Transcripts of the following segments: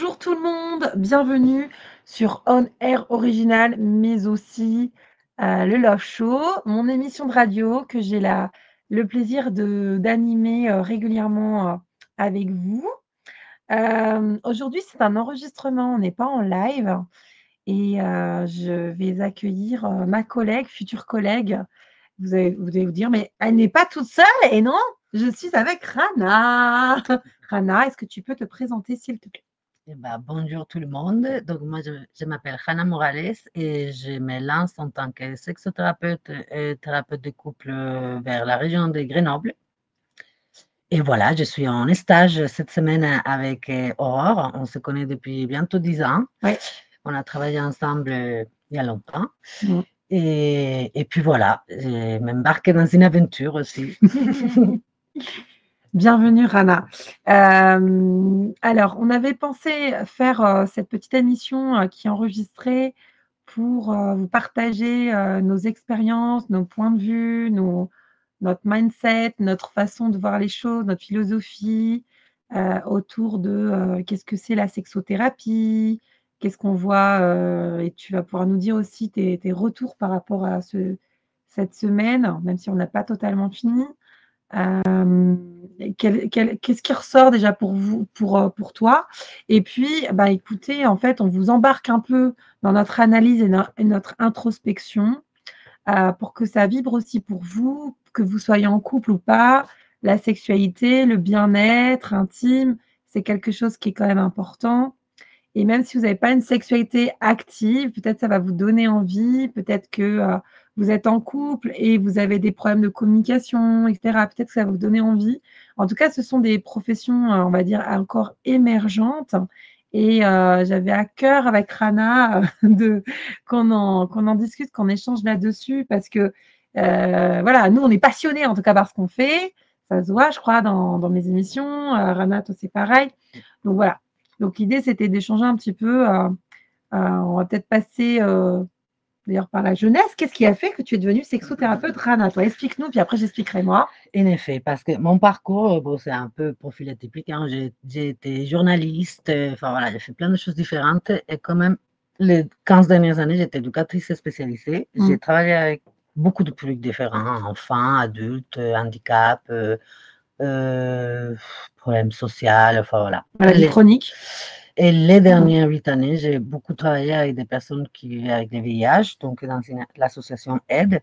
Bonjour tout le monde, bienvenue sur On Air Original, mais aussi le Love Show, mon émission de radio que j'ai le plaisir d'animer régulièrement avec vous. Aujourd'hui, c'est un enregistrement, on n'est pas en live et je vais accueillir ma collègue, future collègue. Vous allez vous dire, mais elle n'est pas toute seule et non, je suis avec Rana. Rana, est-ce que tu peux te présenter s'il te plaît? Eh ben, bonjour tout le monde. Donc, moi, je m'appelle Hannah Morales et je me lance en tant que sexothérapeute et thérapeute de couple vers la région de Grenoble. Et voilà, je suis en stage cette semaine avec Aurore. On se connaît depuis bientôt 10 ans. Ouais. On a travaillé ensemble il y a longtemps. Mmh. Et puis voilà, je m'embarque dans une aventure aussi. Bienvenue Rana. Alors, on avait pensé faire cette petite émission qui est enregistrée pour vous partager nos expériences, nos points de vue, notre mindset, notre façon de voir les choses, notre philosophie autour de qu'est-ce que c'est la sexothérapie, qu'est-ce qu'on voit, et tu vas pouvoir nous dire aussi tes retours par rapport à cette semaine, même si on n'a pas totalement fini. Qu'est-ce qui ressort déjà pour vous, pour toi? Et puis, bah, écoutez, en fait, on vous embarque un peu dans notre analyse et notre introspection, pour que ça vibre aussi pour vous, que vous soyez en couple ou pas. La sexualité, le bien-être intime, c'est quelque chose qui est quand même important. Et même si vous n'avez pas une sexualité active, peut-être ça va vous donner envie, peut-être que vous êtes en couple et vous avez des problèmes de communication, etc. Peut-être que ça va vous donner envie. En tout cas, ce sont des professions, on va dire, encore émergentes. Et j'avais à cœur avec Rana qu'on en discute, qu'on échange là-dessus, parce que voilà, nous, on est passionnés en tout cas par ce qu'on fait. Ça se voit, je crois, dans mes émissions. Rana, toi, c'est pareil. Donc voilà. Donc l'idée, c'était d'échanger un petit peu. On va peut-être passer d'ailleurs par la jeunesse. Qu'est-ce qui a fait que tu es devenue sexothérapeute, Rana? Toi, explique-nous, puis après j'expliquerai moi. En effet, parce que mon parcours, bon, c'est un peu profil atypique, hein. J'ai été journaliste, enfin voilà, j'ai fait plein de choses différentes et quand même, les 15 dernières années, j'étais éducatrice spécialisée. J'ai travaillé avec beaucoup de publics différents, enfants, adultes, handicap, problèmes sociaux, enfin voilà. Maladie chronique. Et les dernières 8 années, j'ai beaucoup travaillé avec des personnes avec des VIH, donc dans l'association AIDE,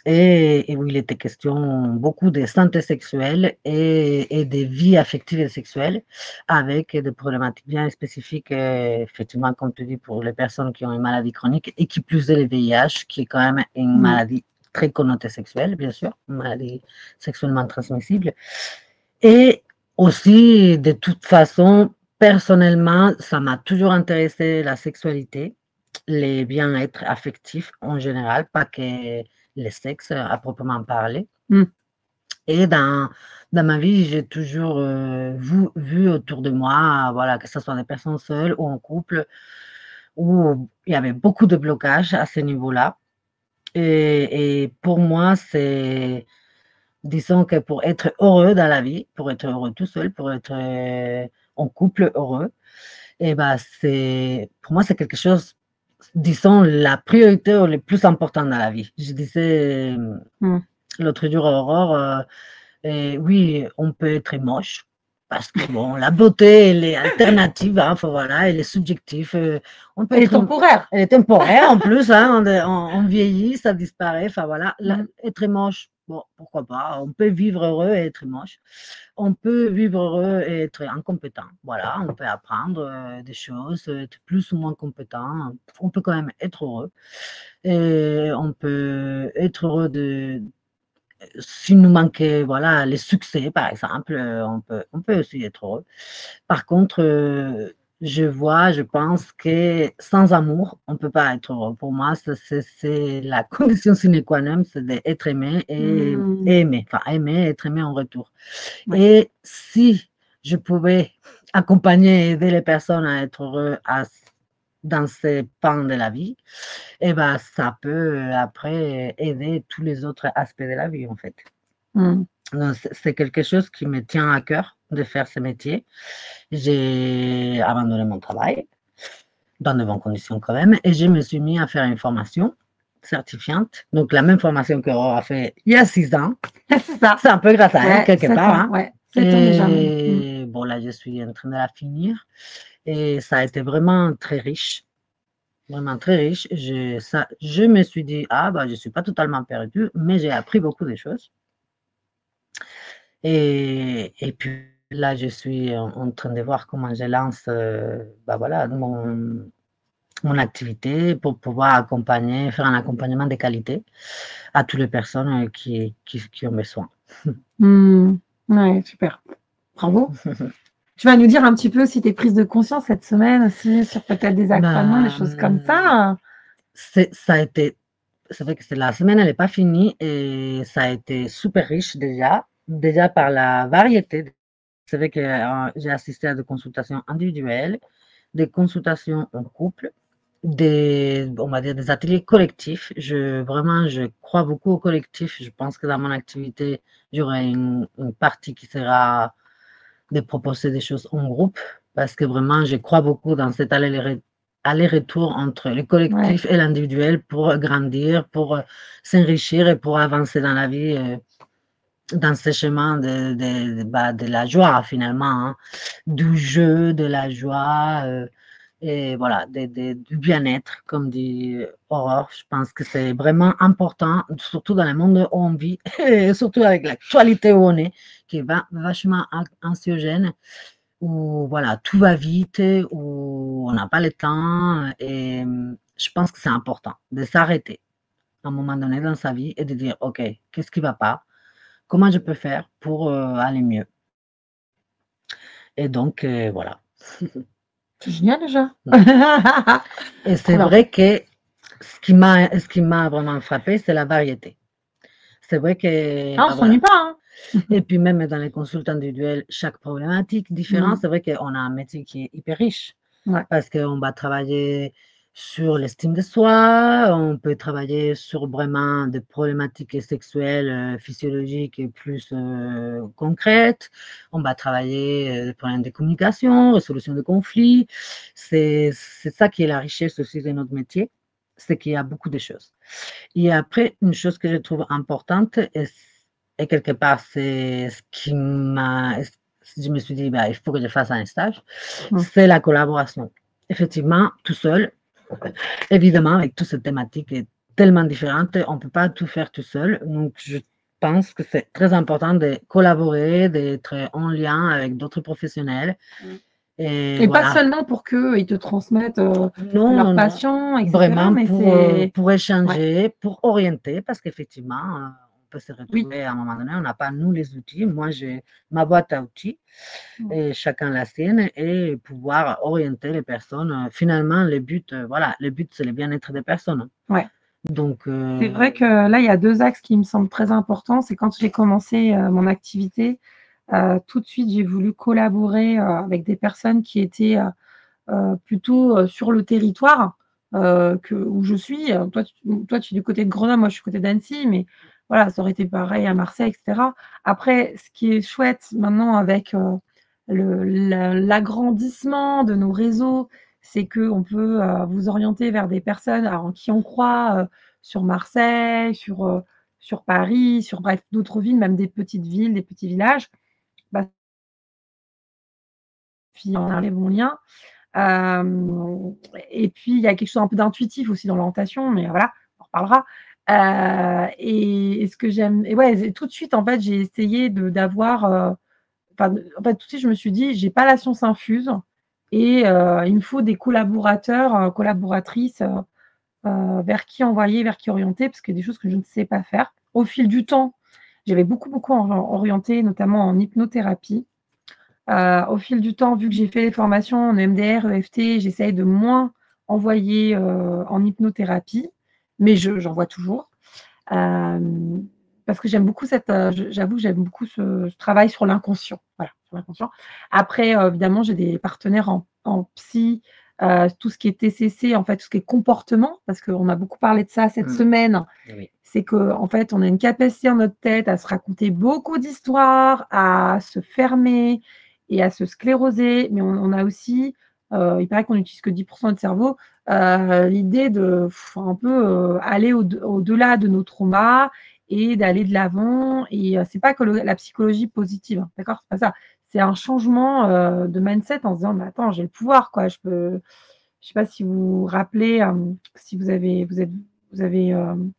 et où il était question beaucoup de santé sexuelle et des vies affectives et sexuelles, avec des problématiques bien spécifiques, effectivement, comme tu dis, pour les personnes qui ont une maladie chronique, et qui plus est le VIH, qui est quand même une maladie très connotée sexuelle, bien sûr, une maladie sexuellement transmissible. Et aussi, de toute façon, personnellement, ça m'a toujours intéressé la sexualité, les bien-être affectifs en général, pas que le sexe à proprement parler. Et dans ma vie, j'ai toujours vu autour de moi, voilà, que ce soit des personnes seules ou en couple, où il y avait beaucoup de blocages à ce niveau-là. Et pour moi, c'est, disons que pour être heureux dans la vie, pour être heureux tout seul, pour être en couple heureux, et ben pour moi, c'est quelque chose, disons, la priorité ou le plus important dans la vie. Je disais l'autre jour à Aurore, oui, on peut être moche, parce que bon, la beauté, elle est alternative, hein, enfin, voilà, elle est subjective. On peut Elle est être, temporaire. Elle est temporaire en plus, hein, on vieillit, ça disparaît, enfin voilà. Être moche, bon, pourquoi pas, on peut vivre heureux et être moche. On peut vivre heureux et être incompétent, voilà, on peut apprendre des choses, être plus ou moins compétent, on peut quand même être heureux. Et on peut être heureux s'il nous manquait, voilà, les succès, par exemple, on peut aussi être heureux. Par contre, je pense que sans amour, on ne peut pas être heureux. Pour moi, c'est la condition sine qua non, c'est d'être aimé et aimer, enfin aimer et être aimé en retour. Et si je pouvais accompagner et aider les personnes à être heureux dans ces pans de la vie, et ben ça peut après aider tous les autres aspects de la vie en fait. Donc, c'est quelque chose qui me tient à cœur de faire ce métier. J'ai abandonné mon travail dans de bonnes conditions quand même et je me suis mis à faire une formation certifiante. Donc, la même formation qu'Aurore a fait il y a 6 ans. C'est ça. C'est un peu grâce à elle, quelque c'est part. ça, Hein. ouais. Sait-on jamais. Et bon, là, je suis en train de la finir. Et ça a été vraiment très riche. Vraiment très riche. Je me suis dit, ah, bah, je ne suis pas totalement perdue, mais j'ai appris beaucoup de choses. Et puis là, je suis en train de voir comment je lance bah, voilà, mon activité pour pouvoir accompagner, faire un accompagnement de qualité à toutes les personnes qui ont besoin. Ouais, super. Bravo. Tu vas nous dire un petit peu si tes prises de conscience cette semaine aussi, sur peut-être des accompagnements, des choses comme ça. Ça a été, c'est vrai que la semaine, elle n'est pas finie et ça a été super riche déjà par la variété. C'est vrai que j'ai assisté à des consultations individuelles, des consultations en couple, on va dire des ateliers collectifs. Vraiment, je crois beaucoup au collectif. Je pense que dans mon activité, j'aurai une partie qui sera de proposer des choses en groupe parce que vraiment, je crois beaucoup dans cet aller-retour entre le collectif et l'individuel pour grandir, pour s'enrichir et pour avancer dans la vie, dans ce chemin de la joie finalement, hein, du jeu, de la joie. Et voilà, du bien-être, comme dit Aurore. Je pense que c'est vraiment important, surtout dans le monde où on vit, et surtout avec l'actualité où on est, qui est vachement anxiogène, où voilà, tout va vite, où on n'a pas le temps. Et je pense que c'est important de s'arrêter à un moment donné dans sa vie et de dire, OK, qu'est-ce qui ne va pas? Comment je peux faire pour aller mieux? Et donc, voilà. C'est génial déjà. Et c'est vrai que ce qui m'a vraiment frappé, c'est la variété. C'est vrai que. On ne s'ennuie pas. Hein. Et puis même dans les consultes individuelles, chaque problématique différente, c'est vrai qu'on a un métier qui est hyper riche. Parce qu'on va travailler sur l'estime de soi, on peut travailler sur vraiment des problématiques sexuelles, physiologiques et plus concrètes. On va travailler des problèmes de communication, résolution de conflits. C'est ça qui est la richesse aussi de notre métier, c'est qu'il y a beaucoup de choses. Et après, une chose que je trouve importante, et quelque part, c'est ce qui je me suis dit, bah, il faut que je fasse un stage, c'est la collaboration. Effectivement, tout seul, évidemment, avec toutes ces thématiques tellement différentes, on ne peut pas tout faire tout seul. Donc, je pense que c'est très important de collaborer, d'être en lien avec d'autres professionnels. Et voilà. Pas seulement pour qu'ils te transmettent leurs passions, etc. Vraiment mais pour échanger, pour orienter, parce qu'effectivement, on peut se retrouver à un moment donné, on n'a pas nous les outils. Moi, j'ai ma boîte à outils et chacun la sienne et pouvoir orienter les personnes. Finalement, le but, c'est le bien-être des personnes. Ouais. Donc, c'est vrai que là, il y a 2 axes qui me semblent très importants. C'est quand j'ai commencé mon activité, tout de suite, j'ai voulu collaborer avec des personnes qui étaient plutôt sur le territoire où je suis. Toi, tu es du côté de Grenoble, moi, je suis du côté d'Annecy, mais voilà, ça aurait été pareil à Marseille, etc. Après, ce qui est chouette maintenant avec l'agrandissement de nos réseaux, c'est qu'on peut vous orienter vers des personnes en qui on croit sur Marseille, sur Paris, sur bref, d'autres villes, même des petites villes, des petits villages. Bah, puis on a les bons liens. Et puis, il y a quelque chose un peu d'intuitif aussi dans l'orientation, mais voilà, on en reparlera. Et ce que j'aime, et tout de suite, en fait, j'ai essayé d'avoir. En fait, tout de suite, je me suis dit, j'ai pas la science infuse et il me faut des collaborateurs, collaboratrices vers qui envoyer, vers qui orienter, parce qu'il y a des choses que je ne sais pas faire. Au fil du temps, j'avais beaucoup orienté, notamment en hypnothérapie. Au fil du temps, vu que j'ai fait les formations en EMDR, EFT, j'essaye de moins envoyer en hypnothérapie, mais j'en vois toujours. Parce que j'aime beaucoup j'avoue que j'aime beaucoup ce travail sur l'inconscient. Voilà, sur l'inconscient. Après, évidemment, j'ai des partenaires en psy tout ce qui est TCC, en fait, tout ce qui est comportement, parce qu'on a beaucoup parlé de ça cette semaine. Oui. C'est qu'en fait, on a une capacité dans notre tête à se raconter beaucoup d'histoires, à se fermer et à se scléroser. Mais on a aussi, il paraît qu'on n'utilise que 10 de notre cerveau, l'idée de un peu, aller au-delà de nos traumas et d'aller de l'avant. Et c'est pas que la psychologie positive, hein, d'accord? C'est pas ça. C'est un changement, de mindset en se disant: «Mais attends, j'ai le pouvoir, quoi. Je peux». Je sais pas si vous vous rappelez, si vous avez,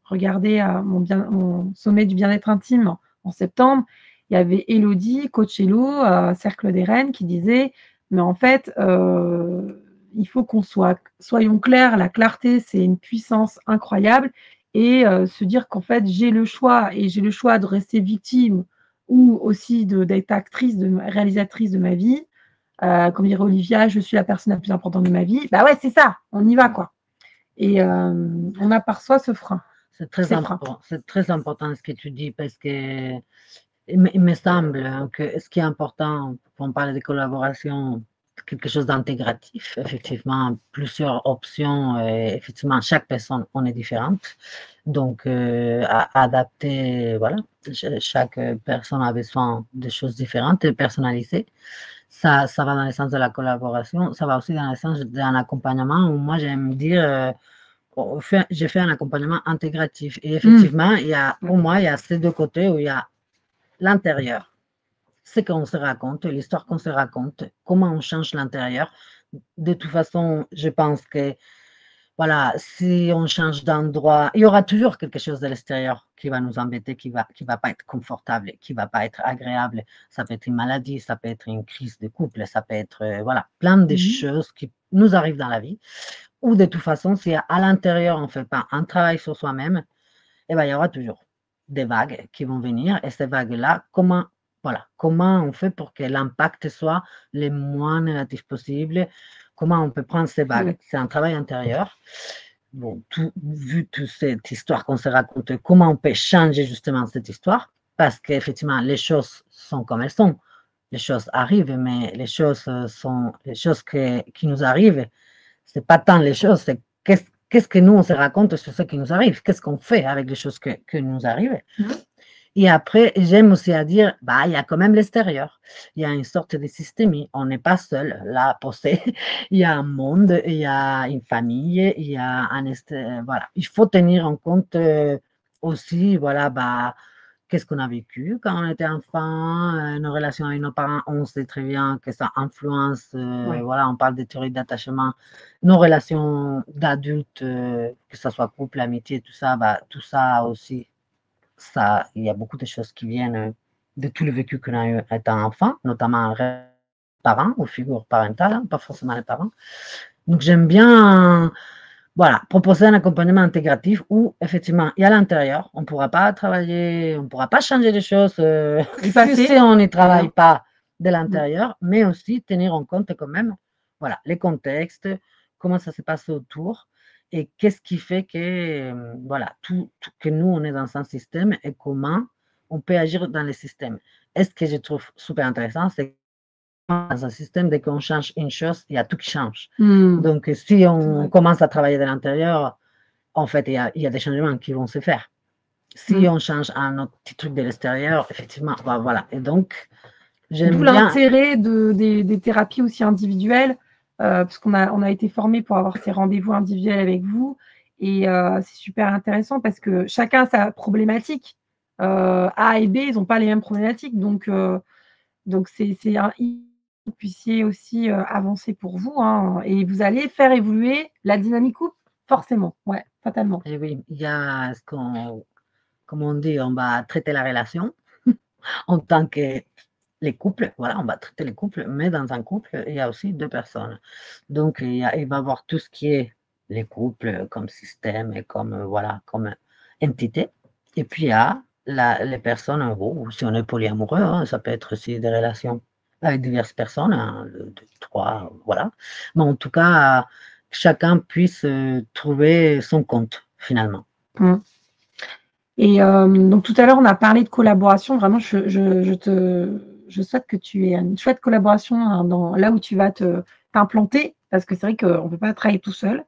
regardé, mon sommet du bien-être intime en septembre. Il y avait Élodie, coach Élo, Cercle des Reines, qui disait: «Mais en fait, il faut qu'on soyons clairs, la clarté, c'est une puissance incroyable et se dire qu'en fait, j'ai le choix et j'ai le choix de rester victime ou aussi d'être actrice, réalisatrice de ma vie. Comme dirait Olivia: «Je suis la personne la plus importante de ma vie». Bah ouais, c'est ça, on y va, quoi. Et on aperçoit ce frein, ces freins. C'est très important ce que tu dis parce que il me semble que ce qui est important quand on parle de collaboration, quelque chose d'intégratif, effectivement, plusieurs options, effectivement, chaque personne, on est différente. Donc, à adapter, voilà, chaque personne a besoin de choses différentes et personnalisées. Ça va dans le sens de la collaboration, ça va aussi dans le sens d'un accompagnement où moi j'aime dire, j'ai fait un accompagnement intégratif et effectivement, il y a, pour moi, il y a ces deux côtés où il y a l'intérieur, ce qu'on se raconte, l'histoire qu'on se raconte, comment on change l'intérieur. De toute façon, je pense que voilà, si on change d'endroit, il y aura toujours quelque chose de l'extérieur qui va nous embêter, qui va pas être confortable, qui va pas être agréable. Ça peut être une maladie, ça peut être une crise de couple, ça peut être, voilà, plein de choses qui nous arrivent dans la vie. Ou de toute façon, si à l'intérieur, on fait pas un travail sur soi-même, eh ben, il y aura toujours des vagues qui vont venir. Et ces vagues-là, voilà, comment on fait pour que l'impact soit le moins négatif possible? Comment on peut prendre ces vagues? C'est un travail intérieur. Bon, vu toute cette histoire qu'on se raconte, comment on peut changer justement cette histoire? Parce qu'effectivement, les choses sont comme elles sont. Les choses arrivent, mais les choses sont les choses qui nous arrivent. C'est pas tant les choses, c'est qu'est-ce que nous on se raconte sur ce qui nous arrive? Qu'est-ce qu'on fait avec les choses que nous arrivent? Et après, j'aime aussi à dire, bah, il y a quand même l'extérieur. Il y a une sorte de systémie. On n'est pas seul là posé. Il y a un monde, il y a une famille, il y a voilà. Il faut tenir en compte aussi, voilà, bah, qu'est-ce qu'on a vécu quand on était enfant, nos relations avec nos parents, on sait très bien que ça influence, voilà, on parle des théories d'attachement, nos relations d'adultes, que ce soit couple, amitié, tout ça, bah, tout ça aussi, ça, il y a beaucoup de choses qui viennent de tout le vécu qu'on a eu étant enfant, notamment parents ou figures parentales, hein, pas forcément les parents. Donc j'aime bien, voilà, proposer un accompagnement intégratif où effectivement, il y a l'intérieur, on ne pourra pas travailler, on ne pourra pas changer les choses si on n'y travaille pas de l'intérieur, mais aussi tenir en compte quand même, voilà, les contextes, comment ça se passe autour et qu'est-ce qui fait que, voilà, que nous, on est dans un système et comment on peut agir dans le système. Et ce que je trouve super intéressant, c'est dans un système, dès qu'on change une chose, il y a tout qui change. Donc, si on commence à travailler de l'intérieur, en fait, il y a des changements qui vont se faire. Si on change un autre petit truc de l'extérieur, effectivement, bah, voilà. Et donc, j'aime D'où bien. l'intérêt des thérapies aussi individuelles, parce qu'on a été formés pour avoir ces rendez-vous individuels avec vous. Et c'est super intéressant parce que chacun a sa problématique. A et B, ils n'ont pas les mêmes problématiques. Donc c'est que vous puissiez aussi avancer pour vous, hein, et vous allez faire évoluer la dynamique couple, forcément, ouais, fatalement. Et oui, il y a ce comme on dit, on va traiter la relation en tant que les couples, voilà, on va traiter les couples, mais dans un couple, il y a aussi deux personnes. Donc, il va y avoir tout ce qui est les couples comme système et comme, voilà, comme entité. Et puis, il y a les personnes, ou si on est polyamoureux, hein, ça peut être aussi des relations avec diverses personnes, hein, deux, trois, voilà. Mais en tout cas, chacun puisse trouver son compte, finalement. Et donc tout à l'heure, on a parlé de collaboration. Vraiment, je souhaite que tu aies une chouette collaboration, hein, là où tu vas te t'implanter parce que c'est vrai qu'on ne peut pas travailler tout seul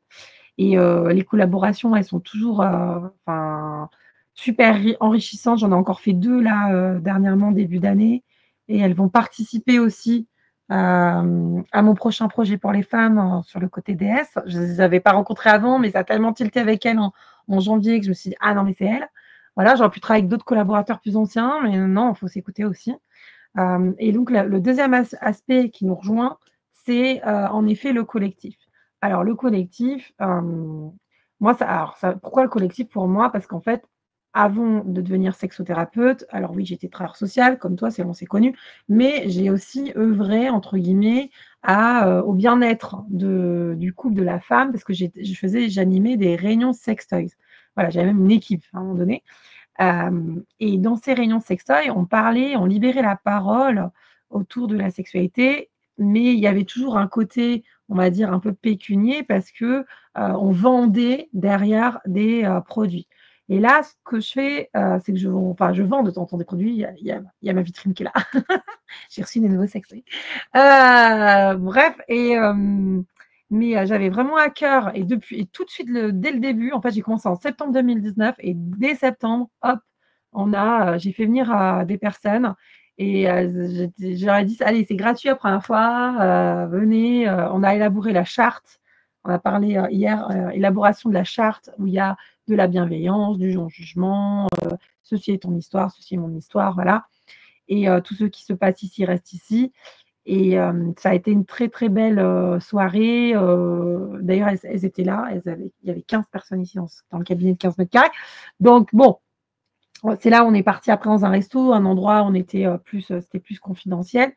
et les collaborations, elles sont toujours, enfin, super enrichissantes. J'en ai encore fait 2 là, dernièrement, début d'année et elles vont participer aussi, à mon prochain projet pour les femmes, sur le côté déesse. Je les avais pas rencontrées avant, mais ça a tellement tilté avec elles en janvier que je me suis dit: «Ah non, mais c'est elle». Voilà, j'aurais pu travailler avec d'autres collaborateurs plus anciens, mais non, il faut s'écouter aussi. Et donc le 2e aspect qui nous rejoint, c'est, en effet le collectif. Alors le collectif, moi ça pourquoi le collectif pour moi? Parce qu'en fait, avant de devenir sexothérapeute, alors oui, j'étais travailleuse sociale comme toi, c'est on s'est connus, mais j'ai aussi «œuvré» entre guillemets au bien-être du couple, de la femme parce que j'animais des réunions sextoys. Voilà, j'avais même une équipe à un moment donné. Et dans ces réunions de sextoy, on libérait la parole autour de la sexualité, mais il y avait toujours un côté, on va dire, un peu pécunier parce que, on vendait derrière des, produits. Et là, ce que je fais, c'est que je vends de temps en temps des produits, il y a ma vitrine qui est là. J'ai reçu des nouveaux sextoys. Bref mais j'avais vraiment à cœur et tout de suite dès le début, en fait, j'ai commencé en septembre 2019 et dès septembre, hop, j'ai fait venir, des personnes et je leur ai dit: «Allez, c'est gratuit la première fois, venez», on a élaboré la charte. On a parlé, hier, élaboration de la charte où il y a de la bienveillance, du non-jugement, ceci est ton histoire, ceci est mon histoire, voilà et tout ce qui se passe ici reste ici et ça a été une très, très belle, soirée, d'ailleurs elles étaient là, il y avait 15 personnes ici dans le cabinet de 15 mètres carrés. Donc bon, c'est là où on est parti après dans un resto, un endroit où on était, c'était plus confidentiel.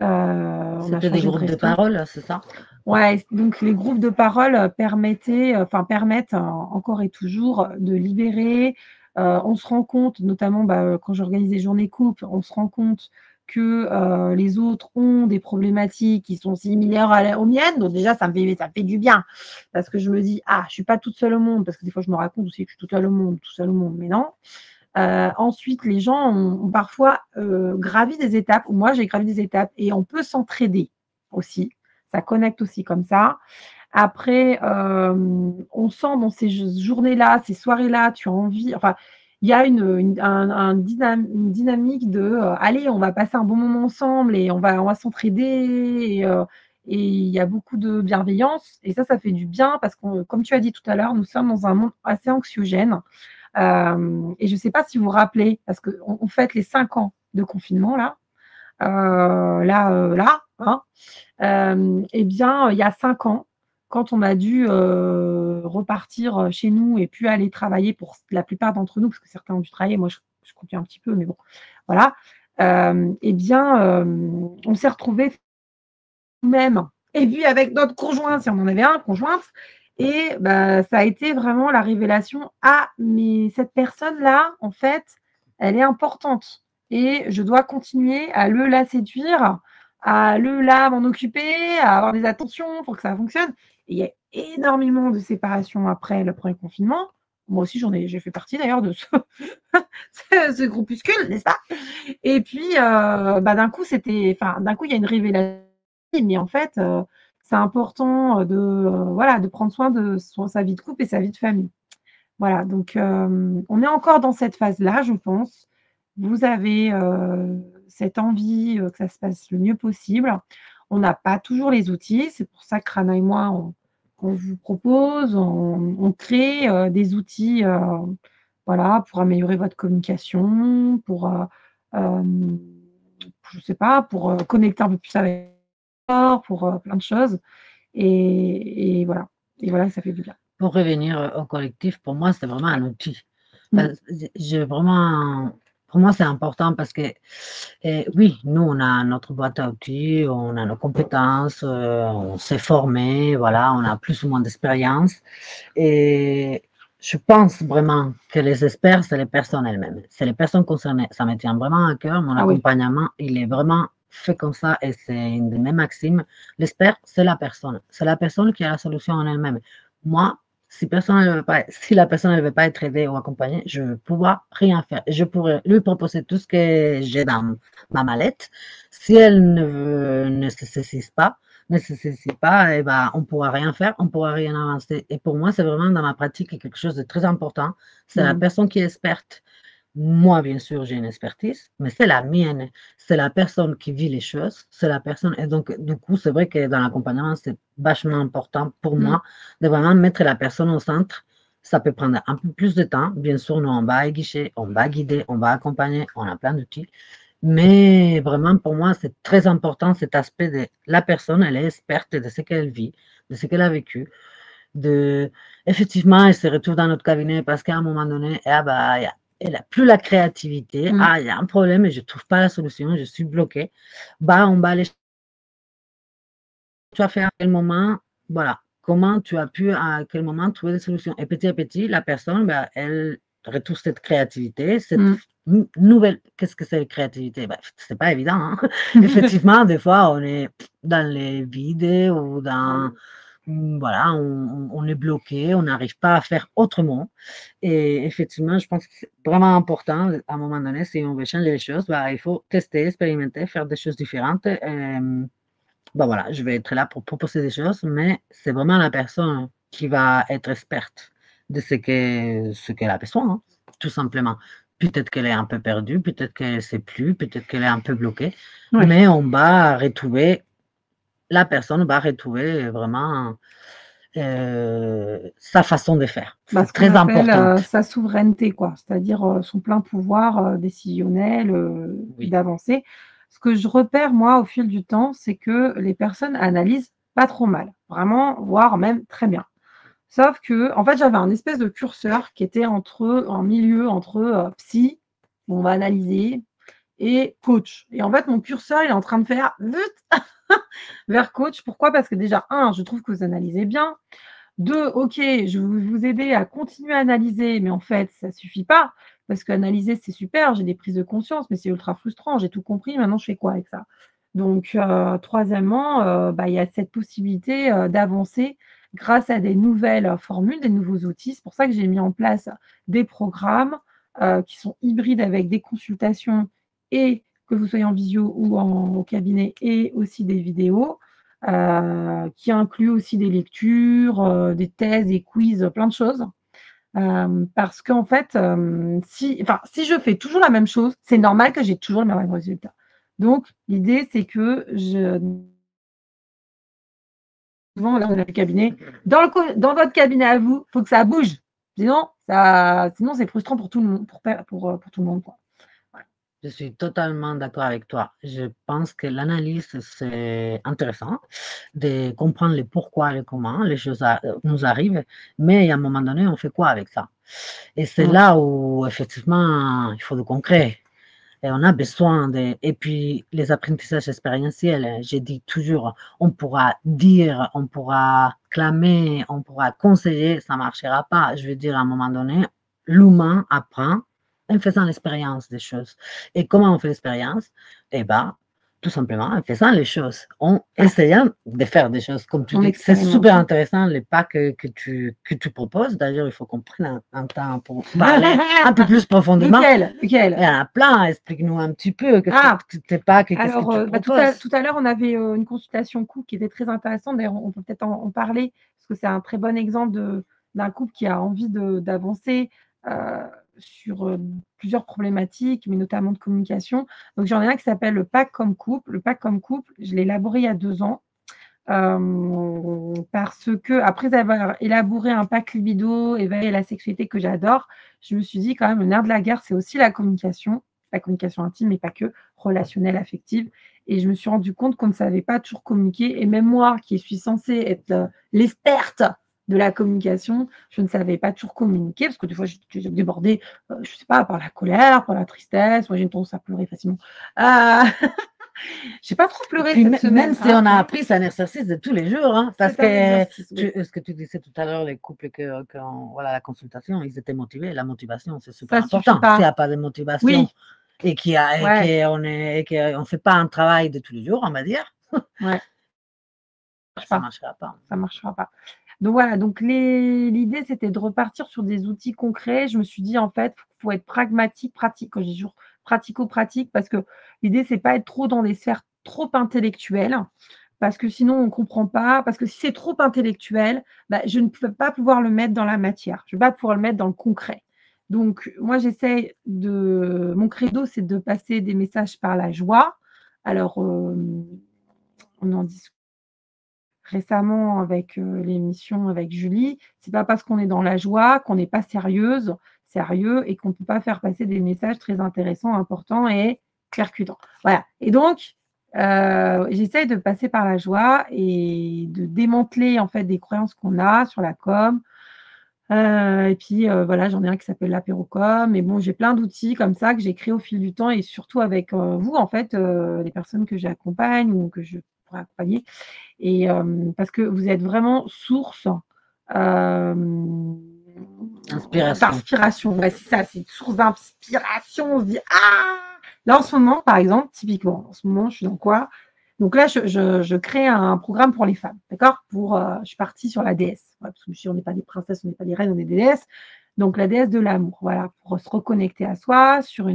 On a C'était des changé de groupes de resto. parole, c'est ça? Ouais, donc les groupes de parole, permettent, encore et toujours, de libérer. On se rend compte, notamment, quand j'organise des journées couple, on se rend compte que, les autres ont des problématiques qui sont similaires aux miennes. Donc déjà, ça me fait du bien parce que je me dis: «Ah, je suis pas toute seule au monde», parce que des fois je me raconte aussi que je suis toute seule au monde, tout seul au monde, mais non. Ensuite, les gens ont parfois, gravi des étapes, ou moi j'ai gravi des étapes et on peut s'entraider aussi. Ça connecte aussi comme ça. Après, on sent dans ces journées-là, ces soirées-là, tu as envie enfin, il y a une dynamique de, «Allez, on va passer un bon moment ensemble et on va s'entraider» et il y a beaucoup de bienveillance et ça fait du bien parce que, comme tu as dit tout à l'heure, nous sommes dans un monde assez anxiogène. Et je ne sais pas si vous vous rappelez, parce qu'on fête les 5 ans de confinement là, hein. Et bien, il y a 5 ans, quand on a dû, repartir, chez nous et puis aller travailler pour la plupart d'entre nous, parce que certains ont dû travailler, moi je continue un petit peu, mais bon, voilà. Et bien, on s'est retrouvés nous-mêmes et puis avec notre conjoint, si on en avait un, conjointe et bah, ça a été vraiment la révélation: «Ah, mais cette personne-là, en fait, elle est importante et je dois continuer à la séduire, à m'en occuper, à avoir des attentions pour que ça fonctionne» et il y a énormément de séparations après le premier confinement. Moi aussi, j'ai fait partie d'ailleurs de ce ce groupuscule, n'est-ce pas? Et puis, d'un coup, il y a une révélation mais en fait, c'est important, voilà, de prendre soin de sa vie de couple et sa vie de famille. Voilà, donc on est encore dans cette phase-là, je pense. Vous avez, cette envie, que ça se passe le mieux possible. On n'a pas toujours les outils, c'est pour ça que Rana et moi, on vous propose, on crée, des outils, voilà, pour améliorer votre communication, hem, je sais pas, pour, connecter un peu plus avec pour, plein de choses voilà ça fait du bien. Pour revenir, au collectif, pour moi, c'est vraiment un outil. Mmh. J'ai vraiment pour moi, c'est important parce que, oui, nous, on a notre boîte à outils, on a nos compétences, on s'est formé, voilà, on a plus ou moins d'expérience et je pense vraiment que les experts, c'est les personnes elles-mêmes. C'est les personnes concernées. Ça me tient vraiment à cœur. Mon Ah oui. accompagnement, il est vraiment fait comme ça et c'est une de mes maximes. L'expert, c'est la personne. C'est la personne qui a la solution en elle-même. Moi, si la personne ne veut pas être aidée ou accompagnée, je ne pourrai rien faire. Je pourrais lui proposer tout ce que j'ai dans ma mallette. Si elle ne se saisit pas, ne se saisit pas, et ben, on ne pourra rien faire, on ne pourra rien avancer. Et pour moi, c'est vraiment dans ma pratique quelque chose de très important. C'est la personne qui est experte. Moi, bien sûr, j'ai une expertise, mais c'est la mienne. C'est la personne qui vit les choses, c'est la personne. Et donc, du coup, c'est vrai que dans l'accompagnement, c'est vachement important pour moi de vraiment mettre la personne au centre. Ça peut prendre un peu plus de temps. Bien sûr, nous, on va aiguicher, on va guider, on va accompagner, on a plein d'outils. Mais vraiment, pour moi, c'est très important cet aspect de la personne, elle est experte de ce qu'elle vit, de ce qu'elle a vécu, de effectivement, elle se retrouve dans notre cabinet parce qu'à un moment donné, ah bah, elle a plus la créativité. Ah, il y a un problème et je trouve pas la solution, je suis bloquée. Bah, on va aller. Tu as fait à quel moment, voilà, comment tu as pu à quel moment trouver des solutions. Et petit à petit, la personne, bah, elle retrouve cette créativité, cette nouvelle. Qu'est-ce que c'est la créativité? Bah, c'est pas évident, hein. Effectivement, des fois, on est dans les vides ou dans voilà, on est bloqué, on n'arrive pas à faire autrement. Et effectivement, je pense que c'est vraiment important, à un moment donné, si on veut changer les choses, bah, il faut tester, expérimenter, faire des choses différentes. Bah voilà, je vais être là pour proposer des choses, mais c'est vraiment la personne qui va être experte de ce qu'elle a besoin, hein, tout simplement. Peut-être qu'elle est un peu perdue, peut-être qu'elle ne sait plus, peut-être qu'elle est un peu bloquée, mais on va retrouver la personne va retrouver vraiment sa façon de faire. Bah, C'est ce qu'on très appelle importante. sa souveraineté, quoi. C'est-à-dire son plein pouvoir décisionnel, Oui. d'avancer. Ce que je repère, moi, au fil du temps, c'est que les personnes analysent pas trop mal, vraiment, voire même très bien. Sauf que, en fait, j'avais un espèce de curseur qui était en milieu entre psy, on va analyser, et coach. Et en fait, mon curseur, il est en train de faire vite vers coach. Pourquoi? Parce que déjà, un, je trouve que vous analysez bien. Deux, OK, je vais vous aider à continuer à analyser, mais en fait, ça suffit pas parce qu'analyser, c'est super, j'ai des prises de conscience, mais c'est ultra frustrant. J'ai tout compris, maintenant je fais quoi avec ça? Donc troisièmement, bah, il y a cette possibilité, d'avancer grâce à des nouvelles, formules, des nouveaux outils. C'est pour ça que j'ai mis en place des programmes, qui sont hybrides avec des consultations et que vous soyez en visio ou au cabinet et aussi des vidéos qui inclut aussi des lectures, des thèses, des quiz, plein de choses. Parce qu'en fait, si je fais toujours la même chose, c'est normal que j'ai toujours le même résultat. Donc l'idée, c'est que souvent là, on a le cabinet. Dans votre cabinet à vous, il faut que ça bouge. Sinon c'est frustrant pour tout le monde, pour tout le monde, quoi. Voilà. Je suis totalement d'accord avec toi. Je pense que l'analyse, c'est intéressant de comprendre le pourquoi, le comment, les choses nous arrivent, mais à un moment donné, on fait quoi avec ça? Et c'est là où, effectivement, il faut du concret. Et on a besoin de. Et puis, les apprentissages expérientiels, j'ai dit toujours, on pourra dire, on pourra clamer, on pourra conseiller, ça ne marchera pas. Je veux dire, à un moment donné, l'humain apprend en faisant l'expérience des choses. Et comment on fait l'expérience? Eh bien, tout simplement en faisant les choses, en essayant de faire des choses, comme tu En dis. C'est super expérimentant. intéressant les pas que tu proposes. D'ailleurs, il faut qu'on prenne un temps pour parler un peu plus profondément. Lequel? Il y en a plein, explique-nous un petit peu, tes pas, qu'est-ce que Alors, tu bah, proposes? tout à l'heure, on avait, une consultation couple qui était très intéressante. D'ailleurs, on peut peut-être en parler, parce que c'est un très bon exemple d'un couple qui a envie d'avancer, heu, sur, plusieurs problématiques, mais notamment de communication. Donc j'en ai un qui s'appelle le Pack comme couple. Le Pack comme couple, je l'ai élaboré il y a 2 ans, parce qu'après avoir élaboré un pack libido, éveiller la sexualité que j'adore, je me suis dit quand même le nerf de la guerre, c'est aussi la communication intime, mais pas que, relationnelle, affective. Et je me suis rendu compte qu'on ne savait pas toujours communiquer. Et même moi, qui suis censée être l'experte de la communication, je ne savais pas toujours communiquer parce que des fois, j'étais débordée, je ne sais pas, par la colère, par la tristesse. Moi, j'ai une tendance à pleurer facilement. Euh, j'ai pas trop pleuré Puis cette semaine, même si hein. on a appris, c'est un exercice de tous les jours, hein, parce C'est un que exercice, oui. ce que tu disais tout à l'heure, les couples voilà, la consultation, ils étaient motivés. La motivation, c'est super Ça suffit important. S'il n'y pas. a pas de motivation Oui, et ouais, qu'on ne fait pas un travail de tous les jours, on va dire, ouais, ça marche ça ne pas, marchera pas. ça marchera pas. Donc voilà, donc l'idée, c'était de repartir sur des outils concrets. Je me suis dit, en fait, faut être pragmatique, pratique. Quand je dis toujours pratico-pratique, parce que l'idée, c'est pas être trop dans des sphères trop intellectuelles, parce que sinon on ne comprend pas, parce que si c'est trop intellectuel, bah, je ne peux pas pouvoir le mettre dans la matière, je ne vais pas pouvoir le mettre dans le concret. Donc moi j'essaye de mon credo, c'est de passer des messages par la joie. Alors, on en discute récemment avec, l'émission avec Julie, c'est pas parce qu'on est dans la joie qu'on n'est pas sérieux et qu'on ne peut pas faire passer des messages très intéressants, importants et percutants. Voilà et donc j'essaye de passer par la joie et de démanteler, en fait, des croyances qu'on a sur la com. Et puis, voilà, j'en ai un qui s'appelle l'apérocom mais bon, j'ai plein d'outils comme ça que j'ai créés au fil du temps et surtout avec, vous, en fait, les personnes que j'accompagne ou que je pourrais accompagner et parce que vous êtes vraiment source, hem, Inspiration. d'inspiration. Ouais, c'est ça, c'est une source d'inspiration. On se dit: «Ah!» Là, en ce moment, par exemple, typiquement, en ce moment, je suis dans quoi? Donc là, je crée un programme pour les femmes, d'accord? Je suis partie sur la déesse, ouais, parce que je me suis dit: «On n'est pas des princesses, on n'est pas des reines, on est des déesses». Donc la déesse de l'amour, voilà, pour se reconnecter à soi sur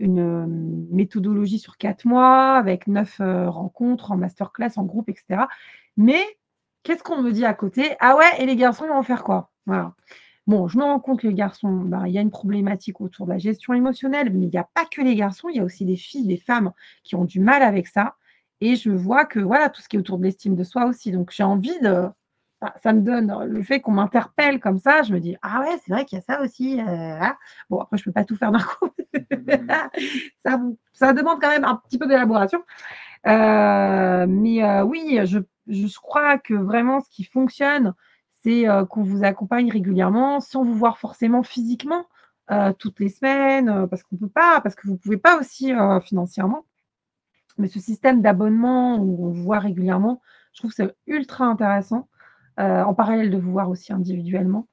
méthodologie sur 4 mois avec 9 rencontres en masterclass, en groupe et cetera. Mais qu'est-ce qu'on me dit à côté? «Ah ouais et les garçons, ils vont faire quoi?» Voilà. Bon, je me rends compte que les garçons, ben, il y a une problématique autour de la gestion émotionnelle, mais il y a pas que les garçons, il y a aussi des filles, des femmes qui ont du mal avec ça et je vois que, voilà, tout ce qui est autour de l'estime de soi aussi, donc j'ai envie de ça me donne le fait qu'on m'interpelle comme ça, je me dis: «Ah ouais, c'est vrai qu'il y a ça aussi, voilà». Bon, après je peux pas tout faire d'un coup. Ça demande quand même un petit peu d'élaboration, mais oui, je crois que vraiment ce qui fonctionne, c'est, qu'on vous accompagne régulièrement sans vous voir forcément physiquement, toutes les semaines, parce que vous pouvez pas aussi, financièrement. Mais ce système d'abonnement où on vous voit régulièrement, je trouve ça ultra intéressant, en parallèle de vous voir aussi individuellement.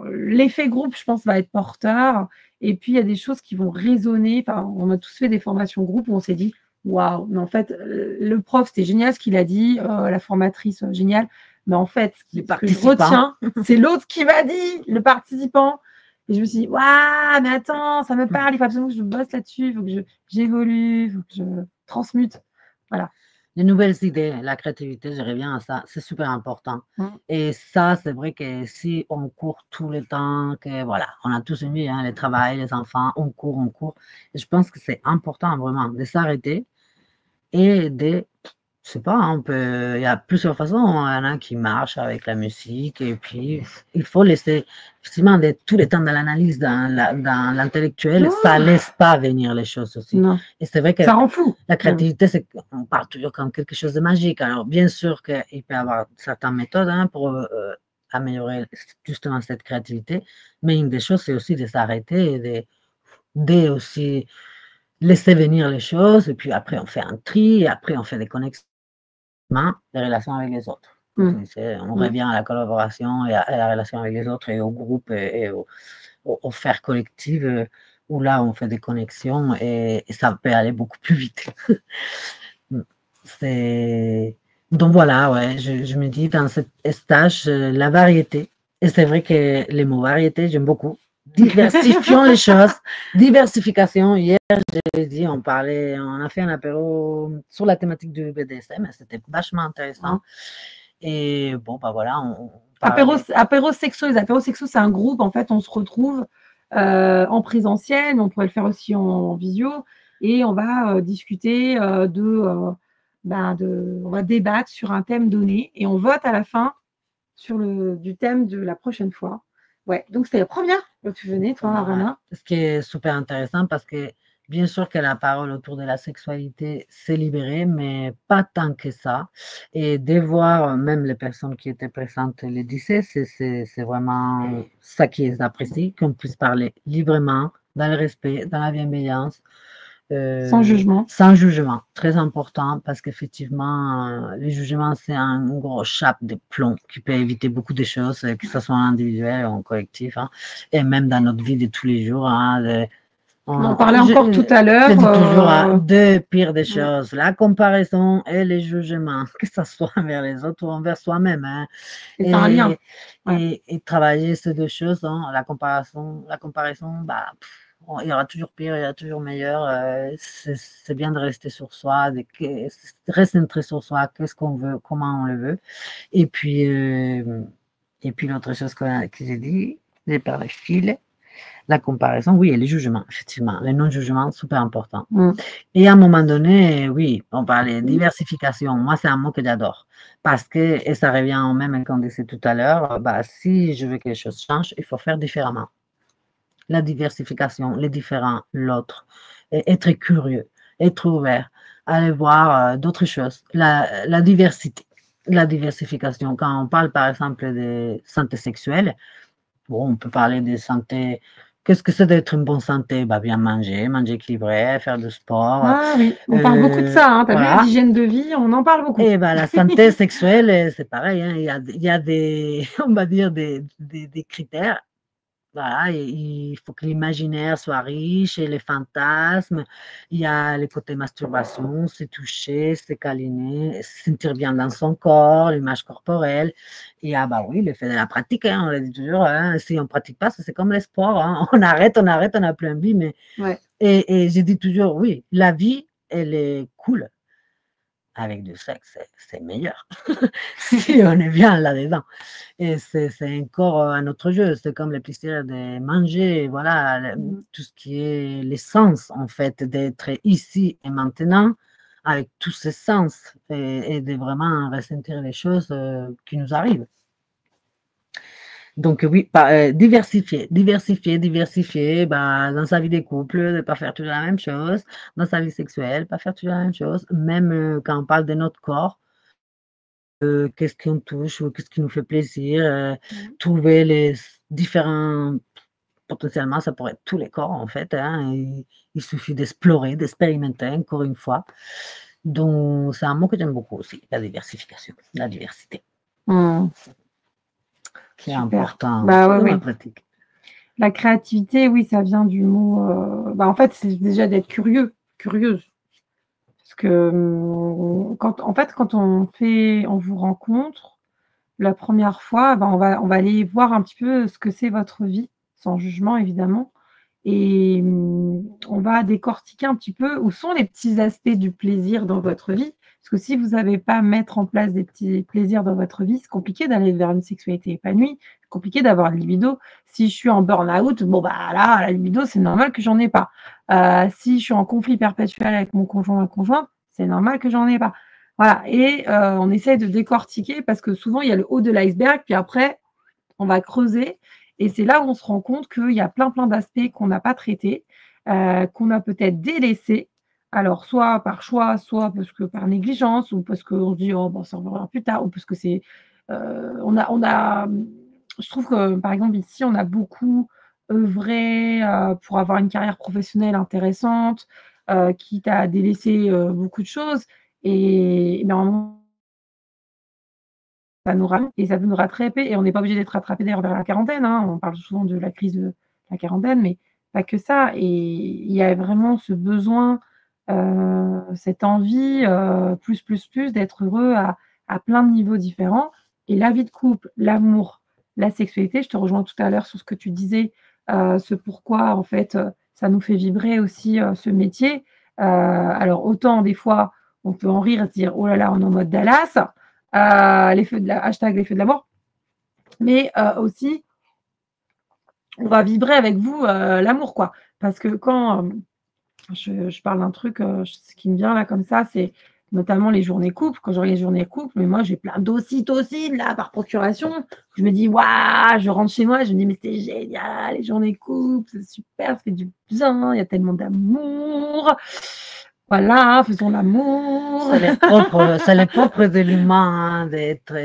L'effet groupe, je pense, va être porteur et puis il y a des choses qui vont résonner. Enfin, on a tous fait des formations groupe où on s'est dit: «Waouh, mais en fait, le prof, c'était génial ce qu'il a dit, la formatrice, génial, mais en fait, Les ce que je participants. retiens, c'est l'autre qui m'a dit, le participant». Et je me suis dit: «Waouh, mais attends, ça me parle, il faut absolument que je bosse là-dessus, il faut que j'évolue, il faut que je transmute». Voilà. Les nouvelles idées, la créativité, je reviens à ça, c'est super important. Mmh. Et ça, c'est vrai que si on court tout le temps, que voilà, on a tous une vie, hein, le travail, les enfants, on court, on court. Et je pense que c'est important vraiment de s'arrêter et de je sais pas, hein, on peut il y a plusieurs façons, hein. Il y en a qui marchent avec la musique et puis il faut laisser effectivement d'être tout le temps dans l'analyse, dans l'intellectuel, ça Oh! laisse pas venir les choses aussi. Non, Et c'est vrai que ça rend fou, la même. créativité, c'est on parle toujours comme quelque chose de magique. Alors bien sûr qu'il peut y avoir certaines méthodes, hein, pour, améliorer justement cette créativité, mais une des choses, c'est aussi de s'arrêter et de aussi laisser venir les choses et puis après on fait un tri et après on fait des connexions. Les relations avec les autres. Comme Mmh. tu disais, on Mmh. revient à la collaboration et à la relation avec les autres et au groupe et au faire collectif, où là, on fait des connexions et ça peut aller beaucoup plus vite. Mmh. C'est donc voilà, ouais, je me dis dans cet stage, la variété et c'est vrai que les mots variété, j'aime beaucoup. Diversifions les choses, diversification. Hier, j'ai dit, on a fait un apéro sur la thématique du BDSM, c'était vachement Mmh. intéressant et bon, bah, voilà, on Apéros parlait apéros sexo, les apéros sexo, c'est un groupe, en fait, on se retrouve, en présentiel, mais on pourrait le faire aussi en visio et on va, discuter, on va débattre sur un thème donné et on vote à la fin sur le du thème de la prochaine fois. Ouais, donc c'était la première que tu venais, toi, ouais, Arana? ce qui est super intéressant parce que bien sûr que la parole autour de la sexualité s'est libérée, mais pas tant que ça. Et de voir même les personnes qui étaient présentes le disaient, c'est vraiment ça qu'ils apprécient, qu'on puisse parler librement, dans le respect, dans la bienveillance, Sans jugement. sans jugement. Très important parce qu'effectivement, le jugement, c'est un gros chape de plomb qui peut éviter beaucoup de choses, que ce soit en individuel ou en collectif, hein, et même dans notre vie de tous les jours, hein, On en on parlait encore tout à je l'heure, dis toujours, hein, 2 pires des mmh, choses, la comparaison et les jugements, que ça soit envers les autres ou envers soi-même, hein, c'est un lien. et Ouais. travailler ces 2 choses, hein, la comparaison, bah, il y aura toujours pire, il y aura toujours meilleur. C'est bien de rester sur soi, de rester centré sur soi, qu'est-ce qu'on veut, comment on le veut. Et puis, l'autre chose que j'ai dit, j'ai parlé fil, la comparaison, oui, et les jugements, effectivement, les non-jugements, super important. Et à un moment donné, oui, on parlait de diversification. Moi, c'est un mot que j'adore. Parce que, et ça revient au même qu'on disait tout à l'heure, bah, si je veux que les choses changent, il faut faire différemment. La diversification, les différents, l'autre, être curieux, être ouvert, aller voir d'autres choses, la diversité, la diversification. Quand on parle par exemple de santé sexuelle, bon, on peut parler de santé. Qu'est-ce que c'est d'être une bonne santé? Bah, bien manger, manger équilibré, faire du sport. Ah oui, on parle beaucoup de ça, hein. Tu as vu, Voilà. d'hygiène de vie, on en parle beaucoup. Et bah, la santé sexuelle, c'est pareil, hein. Il y a des, on va dire, des critères. Voilà, et il faut que l'imaginaire soit riche et les fantasmes. Il y a le côté masturbation, se toucher, se câliner, se sentir bien dans son corps, l'image corporelle. Et ah bah oui, le fait de la pratique, hein, on le dit toujours, hein, si on ne pratique pas, c'est comme les sports, hein. On arrête, on n'a plus envie. Mais... Ouais. Et je dis toujours, oui, la vie, elle est cool. Avec du sexe, c'est meilleur. Si on est bien là-dedans. Et c'est encore un autre jeu. C'est comme le plaisir de manger, voilà, tout ce qui est l'essence, en fait, d'être ici et maintenant, avec tous ces sens, et de vraiment ressentir les choses qui nous arrivent. Donc oui, diversifier, bah, dans sa vie de couple, de ne pas faire toujours la même chose, dans sa vie sexuelle, pas faire toujours la même chose, même quand on parle de notre corps, qu'est-ce qu'on touche ou qu'est-ce qui nous fait plaisir, trouver les différents, potentiellement, ça pourrait être tous les corps en fait, hein, il suffit d'explorer, d'expérimenter encore une fois. Donc c'est un mot que j'aime beaucoup aussi, la diversification, la diversité. C'est important bah, dans ouais, la pratique. La créativité, oui, ça vient du mot, bah, en fait, c'est déjà d'être curieuse. Parce que, quand on vous rencontre la première fois, bah, on va aller voir un petit peu ce que c'est votre vie, sans jugement évidemment, et on va décortiquer un petit peu où sont les petits aspects du plaisir dans votre vie. Parce que si vous savez pas mettre en place des petits plaisirs dans votre vie, c'est compliqué d'aller vers une sexualité épanouie, c'est compliqué d'avoir une libido. Si je suis en burn-out, bon, bah, là, la libido, c'est normal que j'en ai pas. Si je suis en conflit perpétuel avec mon conjoint ou ma conjointe, c'est normal que j'en ai pas. Voilà, et on essaye de décortiquer parce que souvent, il y a le haut de l'iceberg, puis après, on va creuser et c'est là où on se rend compte qu'il y a plein d'aspects qu'on n'a pas traités, qu'on a peut-être délaissés. Alors soit par choix, soit parce que par négligence ou parce qu'on se dit: «Oh bon, ça on verra plus tard» ou parce que c'est, je trouve que, par exemple, ici, on a beaucoup œuvré, pour avoir une carrière professionnelle intéressante, quitte à délaisser, beaucoup de choses mais à un moment ça nous ramène et ça peut nous rattraper et on n'est pas obligé d'être rattrapé d'ailleurs vers la quarantaine, hein. On parle souvent de la crise de la quarantaine, mais pas que ça et il y a vraiment ce besoin, cette envie, plus d'être heureux à plein de niveaux différents et la vie de couple, l'amour, la sexualité, je te rejoins tout à l'heure sur ce que tu disais, ce pourquoi en fait, ça nous fait vibrer aussi, ce métier. Alors autant des fois, on peut en rire et se dire: «Oh là là, on est en mode Dallas», les feux de la hashtag les feux de l'amour, mais aussi on va vibrer avec vous, l'amour quoi. Parce que quand, je parle d'un truc, ce qui me vient là comme ça, c'est notamment les journées couple. Quand j'aurai les journées couple, mais moi j'ai plein d'ocytocine là par procuration. Je me dis: «Waouh!» Je rentre chez moi, je me dis: «Mais c'est génial les journées couple, c'est super, ça fait du bien, il y a tellement d'amour». Voilà, faisons l'amour. C'est le propre de l'humain, hein, d'être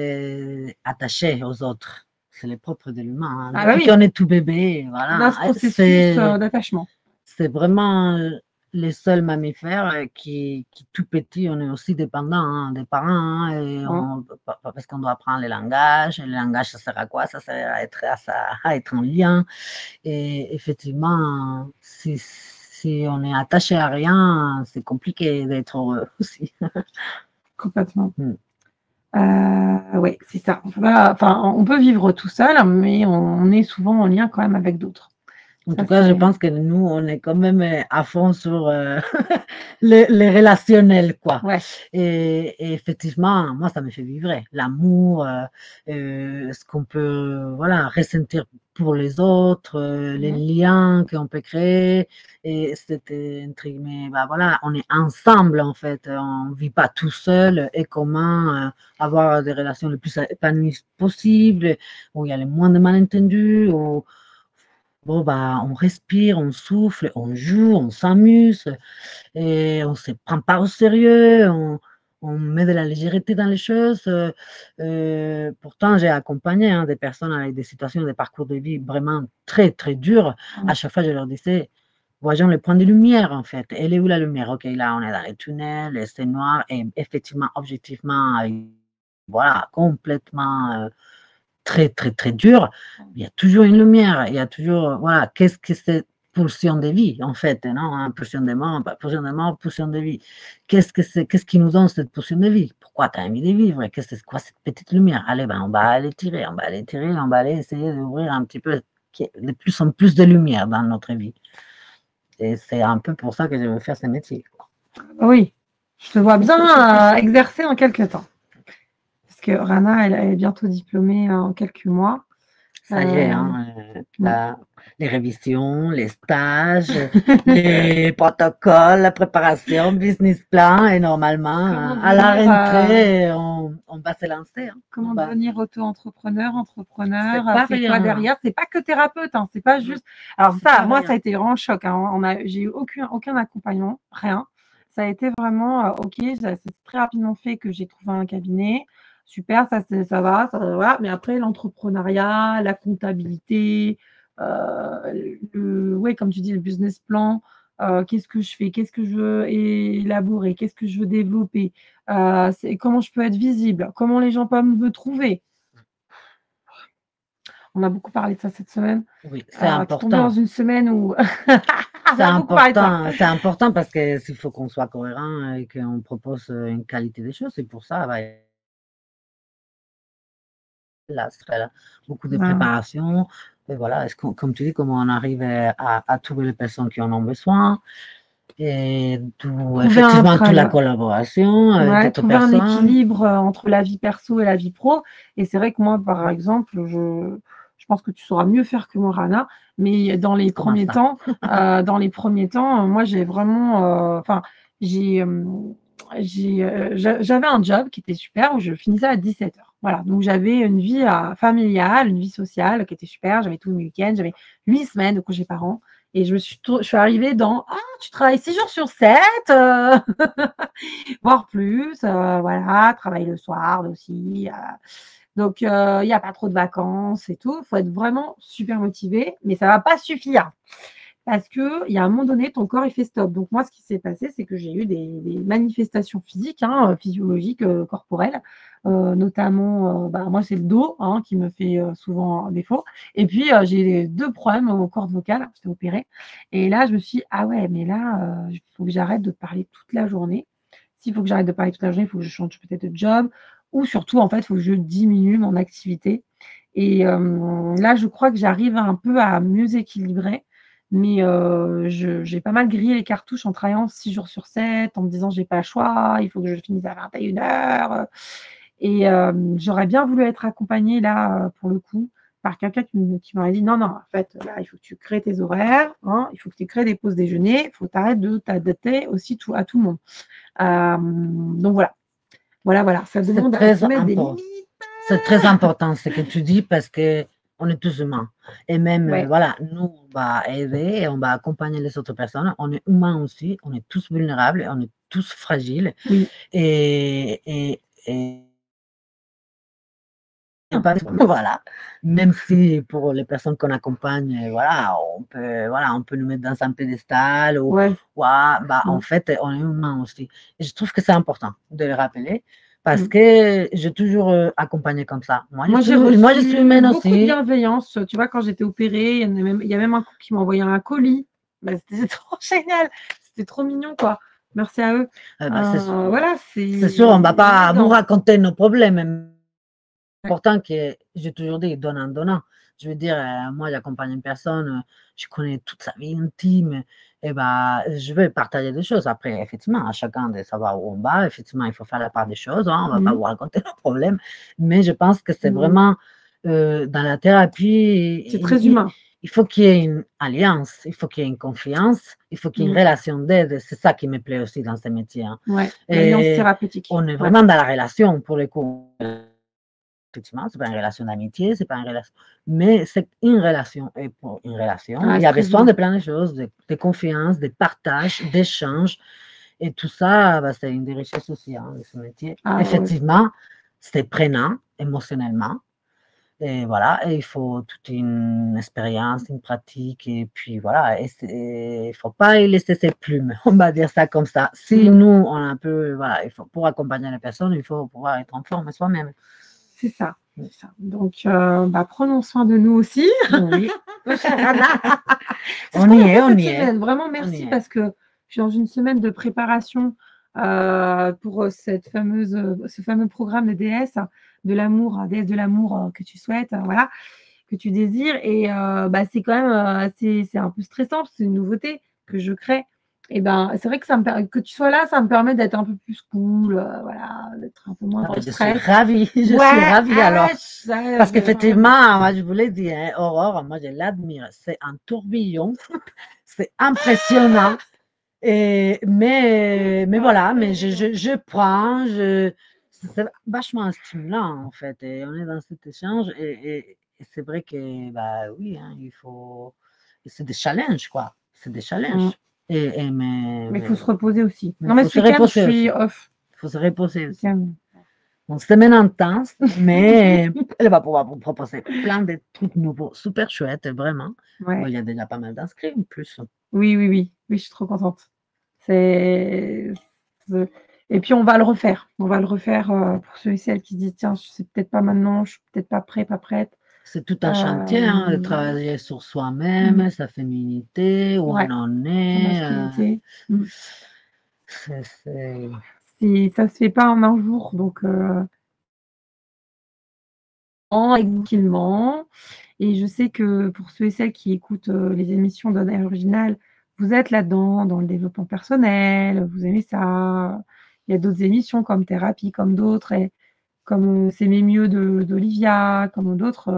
attaché aux autres. C'est le propre de l'humain, hein. Ah bah Depuis oui, qu'on est tout bébé, on a voilà. ce processus, d'attachement. C'est vraiment les seuls mammifères qui tout petit, on est aussi dépendant, hein, des parents, hein, et Mmh. parce qu'on doit apprendre les langages. Et le langage, ça sert à quoi? Ça sert à être en lien. Et effectivement, si on est attaché à rien, c'est compliqué d'être heureux aussi. Complètement. Ouais, c'est ça. On peut vivre tout seul, mais on est souvent en lien quand même avec d'autres. En Ça tout cas, je c'est pense que nous, on est quand même à fond sur les relationnels, quoi. ouais. Et effectivement, moi, ça me fait vibrer. L'amour, ce qu'on peut, voilà, ressentir pour les autres, les Mmh. liens qu'on peut créer. Et c'était un truc, mais bah voilà, on est ensemble en fait. On vit pas tout seul et comment avoir des relations le plus épanouies possible, où il y a le moins de malentendus, où bon, bah, on respire, on souffle, on joue, on s'amuse et on se prend pas au sérieux, on met de la légèreté dans les choses. Pourtant, j'ai accompagné, hein, des personnes avec des situations, des parcours de vie vraiment très, très durs. Mmh. À chaque fois, je leur disais: «Voyons le point de lumière, en fait. Elle est où la lumière? OK, là, on est dans les tunnels et c'est noir» et effectivement, objectivement, voilà, complètement, très, très, très dur, il y a toujours une lumière, il y a toujours, voilà, qu'est-ce que cette pulsion de vie, en fait, non? Hein, pulsion de mort, pas pulsion de mort, pulsion de vie. Qu'est-ce que c'est? Qu'est-ce qui nous donne cette pulsion de vie? Pourquoi tu as envie de vivre? Qu'est-ce que c'est quoi cette petite lumière? Allez, ben, on va aller tirer, on va aller tirer, on va aller essayer d'ouvrir un petit peu de plus en plus de lumière dans notre vie. Et c'est un peu pour ça que je veux faire ce métier. Oui, je te vois bien, exercer en quelque temps. Parce que Rana, elle est bientôt diplômée en quelques mois. Ça y est, Heu, hein, mmh. les révisions, les stages, les protocoles, la préparation, business plan et normalement, Comment à la devenir, rentrée, on va se lancer, hein. On comment va devenir auto-entrepreneur, entrepreneur, c'est pas c'est quoi rien, derrière? C'est pas que thérapeute, hein, c'est pas mmh, juste alors c'est ça, pas moi, ça a rien. été vraiment choc, hein. J'ai eu aucun accompagnement, rien. Ça a été vraiment, OK, ça s'est très rapidement fait que j'ai trouvé un cabinet. Super, ça va, mais après l'entrepreneuriat, la comptabilité, ouais, comme tu dis, le business plan, qu'est-ce que je fais? Qu'est-ce que je veux élaborer? Qu'est-ce que je veux développer? C'est comment je peux être visible? Comment les gens peuvent me trouver? On a beaucoup parlé de ça cette semaine. Oui, Tu es tombée dans une semaine où on a beaucoup parlé de ça. c'est important parce que s'il faut qu'on soit cohérent et qu'on propose, une qualité des choses, c'est pour ça, bah, là, ce serait là beaucoup de Ah, préparation et voilà, est-ce qu'on comme tu dis, comment on arrive, à trouver les personnes qui en ont besoin. Et d'où trouver un effectivement toute la tra collaboration avec ouais, d'autres trouver un personnes. équilibre, entre la vie perso et la vie pro et c'est vrai que moi, par exemple, je pense que tu sauras mieux faire que moi, Rana, mais Comment ça? dans les premiers temps, moi, j'ai vraiment, enfin, j'ai, j'avais un job qui était super où je finissais à 17 heures. Voilà, donc j'avais une vie, familiale, une vie sociale qui était super. J'avais tous mes week-ends, j'avais 8 semaines de congés par an et je suis arrivée dans: «Ah, tu travailles 6 jours sur 7, voire plus, voilà, travaille le soir aussi, donc il y a pas trop de vacances et tout. Il faut être vraiment super motivé, mais ça va pas suffire parce qu'il y a un moment donné, ton corps, il fait stop. Donc moi, ce qui s'est passé, c'est que j'ai eu des manifestations physiques, hein, physiologiques, corporelles, notamment, bah, moi, c'est le dos, hein, qui me fait, souvent défaut et puis, j'ai 2 problèmes aux cordes vocales. J'étais opérée et là, je me suis dit: «Ah ouais, mais là, il faut que j'arrête de parler toute la journée». S'il faut que j'arrête de parler toute la journée, il faut que je change peut-être de job ou surtout, en fait, il faut que je diminue mon activité et là, je crois que j'arrive un peu à mieux équilibrer, mais je j'ai pas mal grillé les cartouches en travaillant 6 jours sur 7, en me disant: «J'ai pas le choix, il faut que je finisse à 21:00», et j'aurais bien voulu être accompagnée là, pour le coup, par quelqu'un qui m'aurait dit: «Non, non, en fait, là, il faut que tu crées tes horaires, hein, il faut que tu crées des pauses déjeuner, il faut que tu arrêtes de t'adapter aussi à tout le monde». Donc voilà, voilà, ça C'est demande à très se mettre des important. limites. C'est très important ce que tu dis parce que on est tous humains. Et même, Ouais, voilà, nous, on va aider et on va accompagner les autres personnes. On est humains aussi, on est tous vulnérables, on est tous fragiles. oui. Et il y a pas voilà. Même si pour les personnes qu'on accompagne, voilà, voilà, on peut nous mettre dans un pédestal ou Ouais. ouah, bah, en Mmh. fait, on est humain aussi. Et je trouve que c'est important de le rappeler parce Mmh. que j'ai toujours, accompagné comme ça. Moi, j'ai Moi, je suis reçu humaine beaucoup de aussi. bienveillance, tu vois? Quand j'étais opérée, il y a même un couple qui m'a envoyé un colis. Bah, c'était trop génial, c'était trop mignon, quoi. Merci à eux. Bah, Voilà, c'est sûr, on va on pas est vous dans raconter nos problèmes. important que j'ai toujours dit, donnant. Je veux dire, moi, j'accompagne une personne, je connais toute sa vie intime, et ben, je veux partager des choses. Après, effectivement, à chacun de savoir où on va. Effectivement, il faut faire la part des choses, hein, on ne va pas vous raconter nos problèmes, mais je pense que c'est vraiment dans la thérapie, C'est très humain. il faut qu'il y ait une alliance, il faut qu'il y ait une confiance, il faut qu'il y ait une relation d'aide. C'est ça qui me plaît aussi dans ce métier. Hein. Ouais, l'alliance Et thérapeutique. on est vraiment dans la relation pour le coup. Effectivement, c'est pas une relation d'amitié, c'est pas une relation, mais c'est une relation. Et pour une relation, il y a besoin de plein de choses, de confiance, de partage, d'échange. Et tout ça, bah, c'est une des richesses aussi hein, de ce métier. Effectivement, c'est prenant émotionnellement. Et voilà, et il faut toute une expérience, une pratique, et puis voilà, il ne faut pas y laisser ses plumes, on va dire ça comme ça. Si nous, on a un peu, voilà, il faut, pour accompagner les personnes, il faut pouvoir être en forme soi-même. C'est ça. Donc, bah, prenons soin de nous aussi. Oui. On y est. Vraiment, merci parce que je suis dans une semaine de préparation pour ce fameux programme de déesse de l'amour, déesse de l'amour que tu souhaites, voilà, que tu désires. Et bah, c'est quand même c'est un peu stressant, c'est une nouveauté que je crée. Et ben, c'est vrai que que tu sois là, ça me permet d'être un peu plus cool, voilà, d'être un peu moins dans le stress. Je suis ravie alors. Parce qu'effectivement, moi, je vous l'ai dit, hein, Aurore, moi, je l'admire. C'est un tourbillon, c'est impressionnant. Mais voilà, mais je prends, c'est vachement stimulant en fait. Et on est dans cet échange et c'est vrai que, bah oui, hein, il faut. C'est des challenges, quoi. C'est des challenges. Mais il faut se reposer aussi. Non, mais ce week-end, je suis off. Il faut se reposer aussi. Une semaine intense, mais elle va pouvoir vous proposer plein de trucs nouveaux, super chouettes, vraiment. Bon, il y a déjà pas mal d'inscrits en plus. Oui, je suis trop contente. Et puis on va le refaire. On va le refaire pour ceux et celles qui se disent tiens, c'est peut-être pas maintenant, je suis peut-être pas prêt, pas prête. C'est tout un chantier, hein, de travailler sur soi-même, sa féminité, où on en est. Sa masculinité. Ça se fait pas en un jour, donc tranquillement. Et je sais que pour ceux et celles qui écoutent les émissions d'Honneur Original, vous êtes là-dedans, dans le développement personnel, vous aimez ça. Il y a d'autres émissions comme Thérapie, comme d'autres, et comme S'aimer mieux d'Olivia, comme d'autres.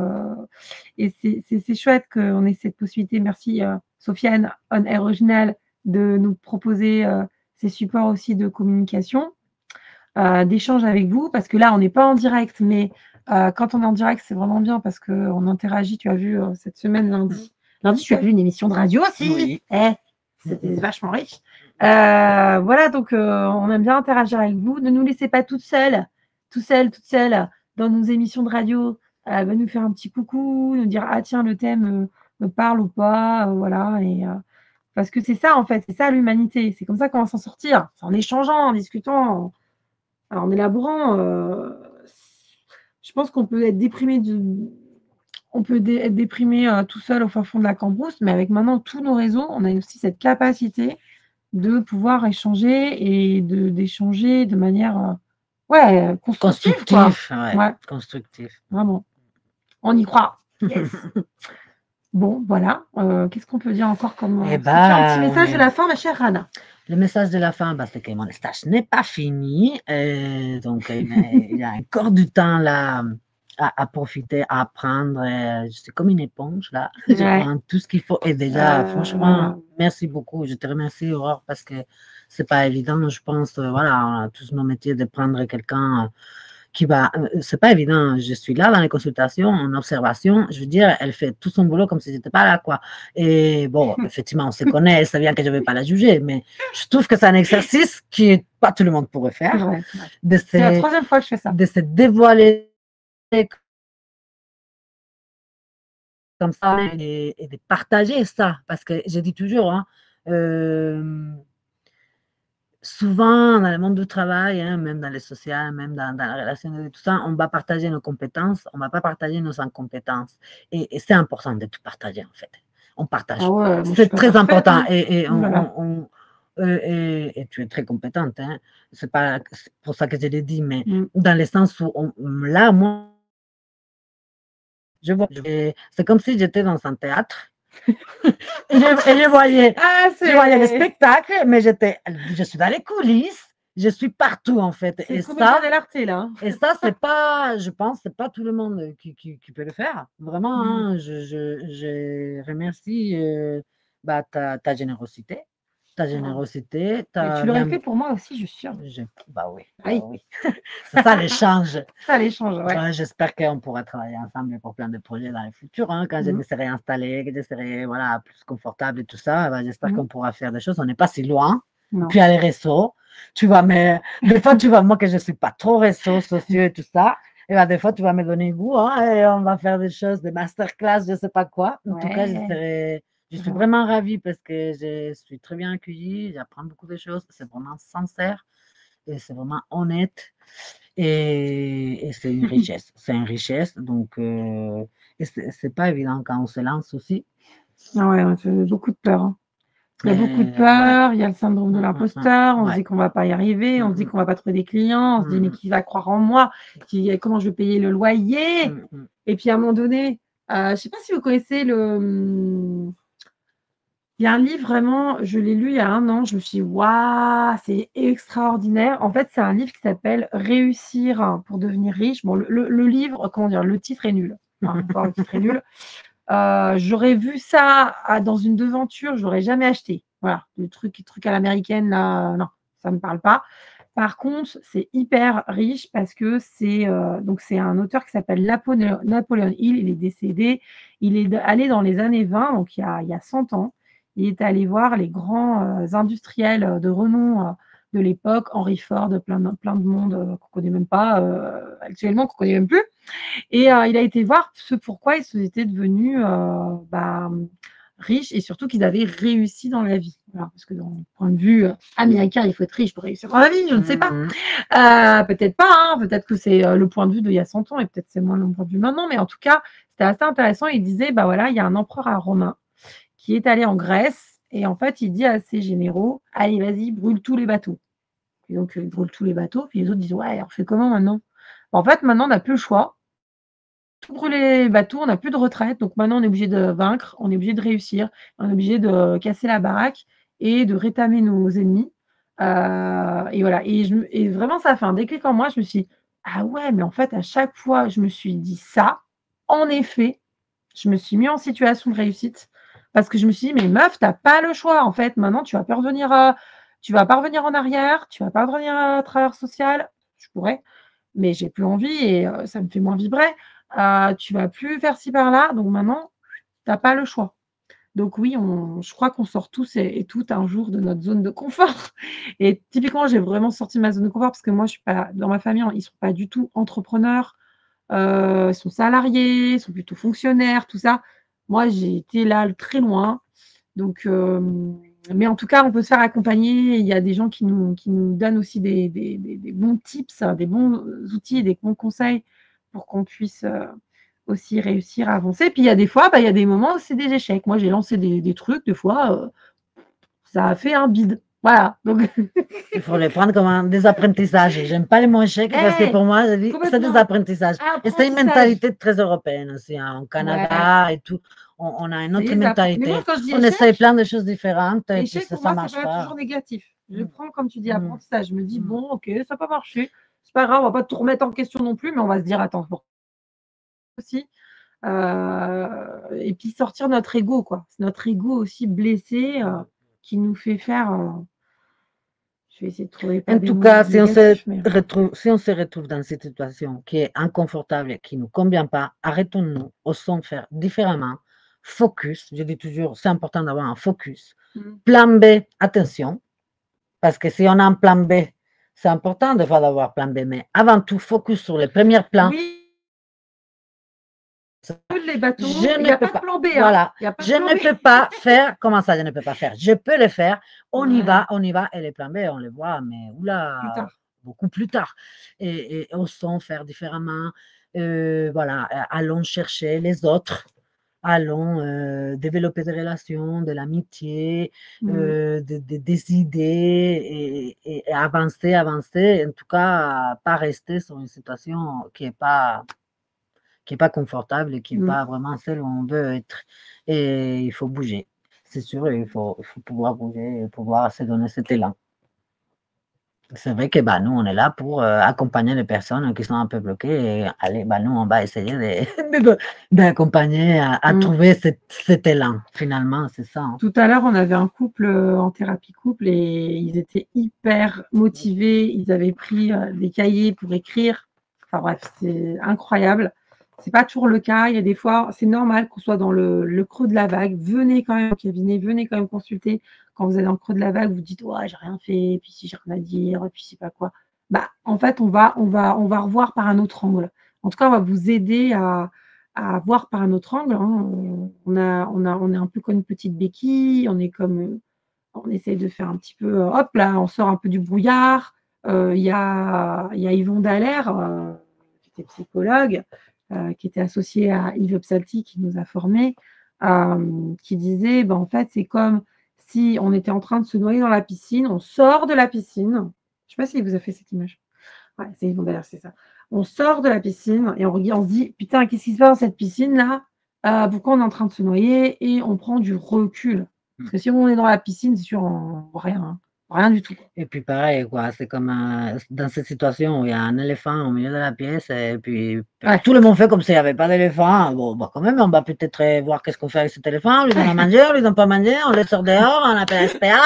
Et c'est chouette qu'on ait cette possibilité. Merci Sofiane, On Air Original, de nous proposer ces supports aussi de communication, d'échange avec vous, parce que là, on n'est pas en direct, mais quand on est en direct, c'est vraiment bien parce qu'on interagit. Tu as vu cette semaine, lundi. Lundi, tu as vu une émission de radio aussi. Oui. C'était vachement riche. Voilà, donc on aime bien interagir avec vous. Ne nous laissez pas toutes seules, toutes seules dans nos émissions de radio. Va nous faire un petit coucou, nous dire ah tiens, le thème me parle ou pas, voilà. Et parce que c'est ça en fait, c'est ça l'humanité. C'est comme ça qu'on va s'en sortir. C'est en échangeant, en discutant, en élaborant. Je pense qu'on peut être déprimé être déprimé tout seul au fin fond de la cambrousse, mais avec maintenant tous nos réseaux, on a aussi cette capacité de pouvoir échanger et d'échanger de manière constructive. Constructif. Vraiment. On y croit. Yes. Bon, voilà. Qu'est-ce qu'on peut dire encore comme un petit message de la fin, ma chère Rana? Le message de la fin, c'est que mon stage n'est pas fini. Donc, il y a encore du temps là à profiter, à apprendre. Je suis comme une éponge là. Je prends tout ce qu'il faut. Et déjà, franchement, merci beaucoup. Je te remercie, Aurore, parce que c'est pas évident. Je pense, voilà, on a tous nos métiers de prendre quelqu'un qui va. C'est pas évident. Je suis là dans les consultations, en observation. Je veux dire, elle fait tout son boulot comme si j'étais pas là, quoi. Et bon, effectivement, on se connaît, elle sait bien que je vais pas la juger, mais je trouve que c'est un exercice que pas tout le monde pourrait faire. C'est la troisième fois que je fais ça. De se dévoiler comme ça et de partager ça, parce que je dis toujours, hein, souvent dans le monde du travail, hein, même dans les sociales, même dans la relation et tout ça, on va partager nos compétences, on ne va pas partager nos incompétences. Et c'est important de tout partager, en fait. On partage. C'est très important. Hein. Et tu es très compétente. Hein. C'est pas pour ça que je l'ai dit, mais dans le sens où là, moi, C'est comme si j'étais dans un théâtre et je voyais, Ah, je voyais le c'est spectacle, mais je suis dans les coulisses, je suis partout en fait. le comédien dell'arte, là. Hein. Et ça, c'est pas, je pense, c'est pas tout le monde qui peut le faire. Vraiment, hein, je remercie ta générosité. Ta générosité, Mais tu ta l'aurais bien. fait pour moi aussi, je suis sûre. Bah oui, Ah bah oui, oui. C'est ça l'échange. ça l'échange, ouais. Ouais, j'espère qu'on pourra travailler ensemble pour plein de projets dans le futur. Hein, quand je Mmh. me serai installée, que je serai voilà, plus confortable et tout ça, j'espère Mmh. qu'on pourra faire des choses. On n'est pas si loin. Non. Puis à les réseaux, tu vas me... Des fois, tu vas, moi que je ne suis pas trop réseaux sociaux et tout ça, et des fois, tu vas me donner goût hein, et on va faire des choses, des masterclass, je ne sais pas quoi. En tout cas, Ouais. je suis vraiment ravie parce que je suis très bien accueillie, j'apprends beaucoup de choses, c'est vraiment sincère et c'est vraiment honnête. Et c'est une richesse. C'est une richesse. Donc, et c'est pas évident quand on se lance aussi. Ah ouais, ça fait beaucoup de peur. Hein. Il y a beaucoup de Mais ouais. peur, il y a le syndrome de l'imposteur, on se Ouais. dit qu'on va pas y arriver, on se dit qu'on va pas trouver des clients, on se dit mais qui va croire en moi, comment je vais payer le loyer? Et puis à un moment donné, je sais pas si vous connaissez il y a un livre vraiment, je l'ai lu il y a 1 an, je me suis dit: «Waouh, c'est extraordinaire». En fait, c'est un livre qui s'appelle «Réussir pour devenir riche». Bon, le livre, comment dire? Le titre est nul. Enfin, encore le titre est nul. J'aurais vu ça dans une devanture, je l'aurais jamais acheté. Voilà, le truc à l'américaine là, non, ça me parle pas. Par contre, c'est hyper riche parce que c'est un auteur qui s'appelle Napoléon Hill, il est décédé. Il est allé dans les années 20, donc il y a 100 ans. Il est allé voir les grands, industriels, de renom, de l'époque, Henry Ford, plein de monde, qu'on connaît même pas, actuellement, qu'on connaît même plus. Et il a été voir ce pourquoi ils étaient devenus, riches et surtout qu'ils avaient réussi dans la vie. Voilà, parce que d'un point de vue, américain, il faut être riche pour réussir dans la vie, je ne sais pas. Peut-être pas, hein, peut-être que c'est, le point de vue d'il y a 100 ans et peut-être c'est moins le point de vue maintenant, mais en tout cas, c'était assez intéressant. Il disait: «Bah, voilà, il y a un empereur romain qui est allé en Grèce et en fait, il dit à ses généraux: "Allez, vas-y, brûle tous les bateaux"». Et donc, ils brûlent tous les bateaux, puis les autres disent: «Ouais, on fait comment maintenant?» En fait, maintenant, on n'a plus le choix. Tout brûler les bateaux, on n'a plus de retraite, donc maintenant on est obligé de vaincre, on est obligé de réussir, on est obligé de casser la baraque et de rétamer nos ennemis. Et voilà et vraiment ça a fait un déclic en moi, je me suis dit: «Ah ouais, mais en fait à chaque fois je me suis dit ça, en effet, je me suis mis en situation de réussite». Parce que je me suis dit: «Mais meuf, tu as pas le choix en fait, maintenant tu vas pas revenir en arrière, tu vas pas revenir à travailleur social». Je pourrais, mais j'ai plus envie et ça me fait moins vibrer. Tu vas plus faire ci par là, donc maintenant, tu as pas le choix. Donc oui, je crois qu'on sort tous et toutes un jour de notre zone de confort et typiquement, j'ai vraiment sorti de ma zone de confort parce que moi, je suis pas dans ma famille, ils sont pas du tout entrepreneurs, ils sont salariés, ils sont plutôt fonctionnaires, tout ça. Moi, j'ai été là très loin, donc mais en tout cas, on peut se faire accompagner. Il y a des gens qui nous donnent aussi des bons tips, des bons outils, des bons conseils pour qu'on puisse, aussi réussir à avancer. Puis il y a des fois, il y a des moments où c'est des échecs. Moi, j'ai lancé des trucs, des fois, ça a fait un bide. Voilà, donc Il faut les prendre comme des apprentissages. J'aime pas les mots échecs parce que hey! pour moi, je dis, c'est des Complètement. apprentissages. Et c'est une Apprentissage. mentalité très européenne aussi. Hein. Au Ouais, Canada et tout, on a une c'est autre les mais moi, mentalité. quand je dis On essaye échec, plein de choses différentes et puis échec ça pour ne moi, c'est marche pas toujours pas. négatif. Je Mm, prends, comme tu dis, mm, apprentissage. Je me dis: mm. «Bon, OK, ça a pas marché. C'est pas grave, on va pas tout remettre en question non plus», mais on va se dire: «Attends, pour aussi». Et puis sortir notre ego, quoi. C'est notre ego aussi blessé, qui nous fait faire, je vais essayer de trouver pas En des tout mots cas, négatifs, mais si on se retrouve dans cette situation qui est inconfortable et qui ne nous convient pas, arrêtons-nous, osons faire différemment. Focus, je dis toujours, c'est important d'avoir un focus. mmh. Plan B, attention, parce que si on a un plan B, c'est important des fois d'avoir plan B, mais avant tout, focus sur les premiers plans. Oui, les bateaux, Je il ne y a peux pas de pas, plan B, hein. voilà, Il y a pas de je plan ne B. peux pas faire, comment ça, je ne peux pas faire? Je peux le faire, Ouais, on y va, et les plans B, on les voit, mais plus oula, tard. beaucoup plus tard. Et osons faire différemment, voilà, allons chercher les autres, allons développer des relations, de l'amitié, Mmh. des idées et avancer, avancer, en tout cas, pas rester sur une situation qui est pas qui est pas confortable et qui n'est Mmh. pas vraiment celle où on veut être. Et il faut bouger. C'est sûr, il faut pouvoir bouger et pouvoir se donner cet élan. C'est vrai que bah, nous, on est là pour accompagner les personnes qui sont un peu bloquées. Et allez, bah, nous, on va essayer d'accompagner à Mmh. trouver cet élan. Finalement, c'est ça. Hein. Tout à l'heure, on avait un couple en thérapie couple et ils étaient hyper motivés. Ils avaient pris des cahiers pour écrire. Enfin bref, c'est incroyable. C'est pas toujours le cas. Il y a des fois, c'est normal qu'on soit dans le creux de la vague. Venez quand même au cabinet, venez quand même consulter. Quand vous êtes dans le creux de la vague, vous dites ouais, j'ai rien fait, puis si j'ai rien à dire, puis c'est pas quoi. Bah, en fait, on va revoir par un autre angle. En tout cas, on va vous aider à voir par un autre angle. Hein. On est un peu comme une petite béquille, on est comme, on essaye de faire un petit peu, hop là, on sort un peu du brouillard. Il y a Yvon Dallaire, qui était psychologue, qui était associé à Yves Psalty qui nous a formés, qui disait: «Ben, en fait, c'est comme si on était en train de se noyer dans la piscine, on sort de la piscine». Je sais pas s'il vous a fait cette image? Ouais, c'est Yvon Dallaire, c'est ça. On sort de la piscine et on se dit: «Putain, qu'est-ce qui se passe dans cette piscine-là? Pourquoi on est en train de se noyer?» Et on prend du recul. Parce que si on est dans la piscine, c'est sûr, on voit rien, hein, rien du tout, quoi. Et puis pareil, quoi, c'est comme dans cette situation où il y a un éléphant au milieu de la pièce et puis Ouais, tout le monde fait comme s'il n'y avait pas d'éléphant. Bon, bah quand même, on va peut-être voir qu'est-ce qu'on fait avec cet éléphant. On lui donne à manger, on lui donne pas à manger, on le sort dehors, on appelle la SPA.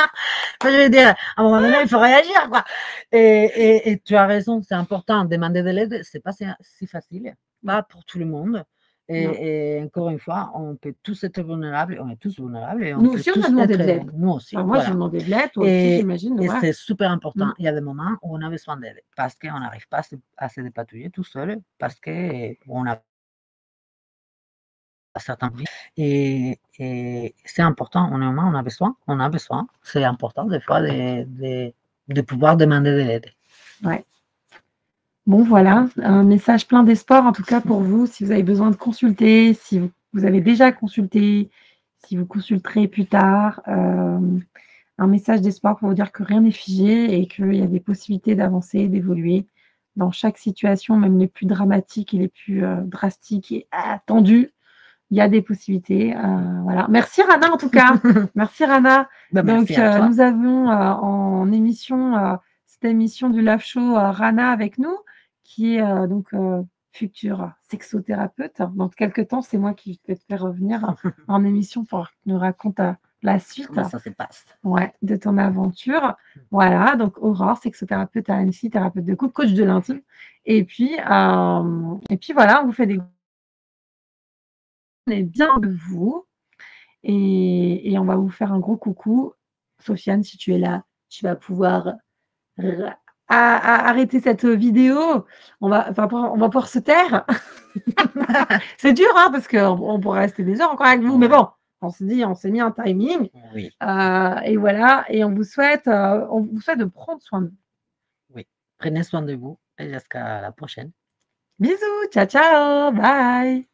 Enfin, je veux dire, à un moment donné, il faut réagir, quoi. Et tu as raison, c'est important. Demander de l'aide, c'est pas si facile, pas pour tout le monde. non. Et encore une fois, on peut tous être vulnérables, on est tous vulnérables et on Nous peut aussi, on a tous demandé être, de l'aide. nous aussi, Enfin, moi, j'ai voilà. demandé de l'aide, toi aussi, Et, j'imagine, et ouais. c'est super Mmh. important. Il y a des moments où on a besoin d'aide parce qu'on n'arrive pas à se dépatouiller tout seul, parce qu'on a certains vies. Et c'est important, on est humain, on a besoin. C'est important des fois de pouvoir demander de l'aide. Ouais. Bon, voilà, un message plein d'espoir, en tout cas pour vous, si vous avez besoin de consulter, si vous avez déjà consulté, si vous consulterez plus tard, un message d'espoir pour vous dire que rien n'est figé et qu'il y a des possibilités d'avancer, d'évoluer dans chaque situation, même les plus dramatiques et les plus, drastiques et tendues. Il y a des possibilités, voilà. Merci Rana en tout cas. Merci Rana. Ben, Donc, merci à toi. nous avons, en émission, cette émission du Love Show, Rana avec nous, qui est, donc, future sexothérapeute. Dans quelque temps, c'est moi qui vais te faire revenir en émission pour que tu nous racontes, la suite, Comment ça se passe? ouais, de ton aventure. Voilà, donc Aurore, sexothérapeute à Annecy, thérapeute de couple, coach de l'intime et puis voilà, on vous fait des on est bien de vous. Et on va vous faire un gros coucou. Sofiane, si tu es là, tu vas pouvoir r arrêter cette vidéo. On va pouvoir se taire. C'est dur, hein, parce qu'on pourrait rester des heures encore avec vous, mais Ouais, bon, on s'est mis un timing, oui, et voilà et on vous souhaite de prendre soin de vous. oui. Prenez soin de vous et jusqu'à la prochaine. Bisous, ciao, ciao, bye.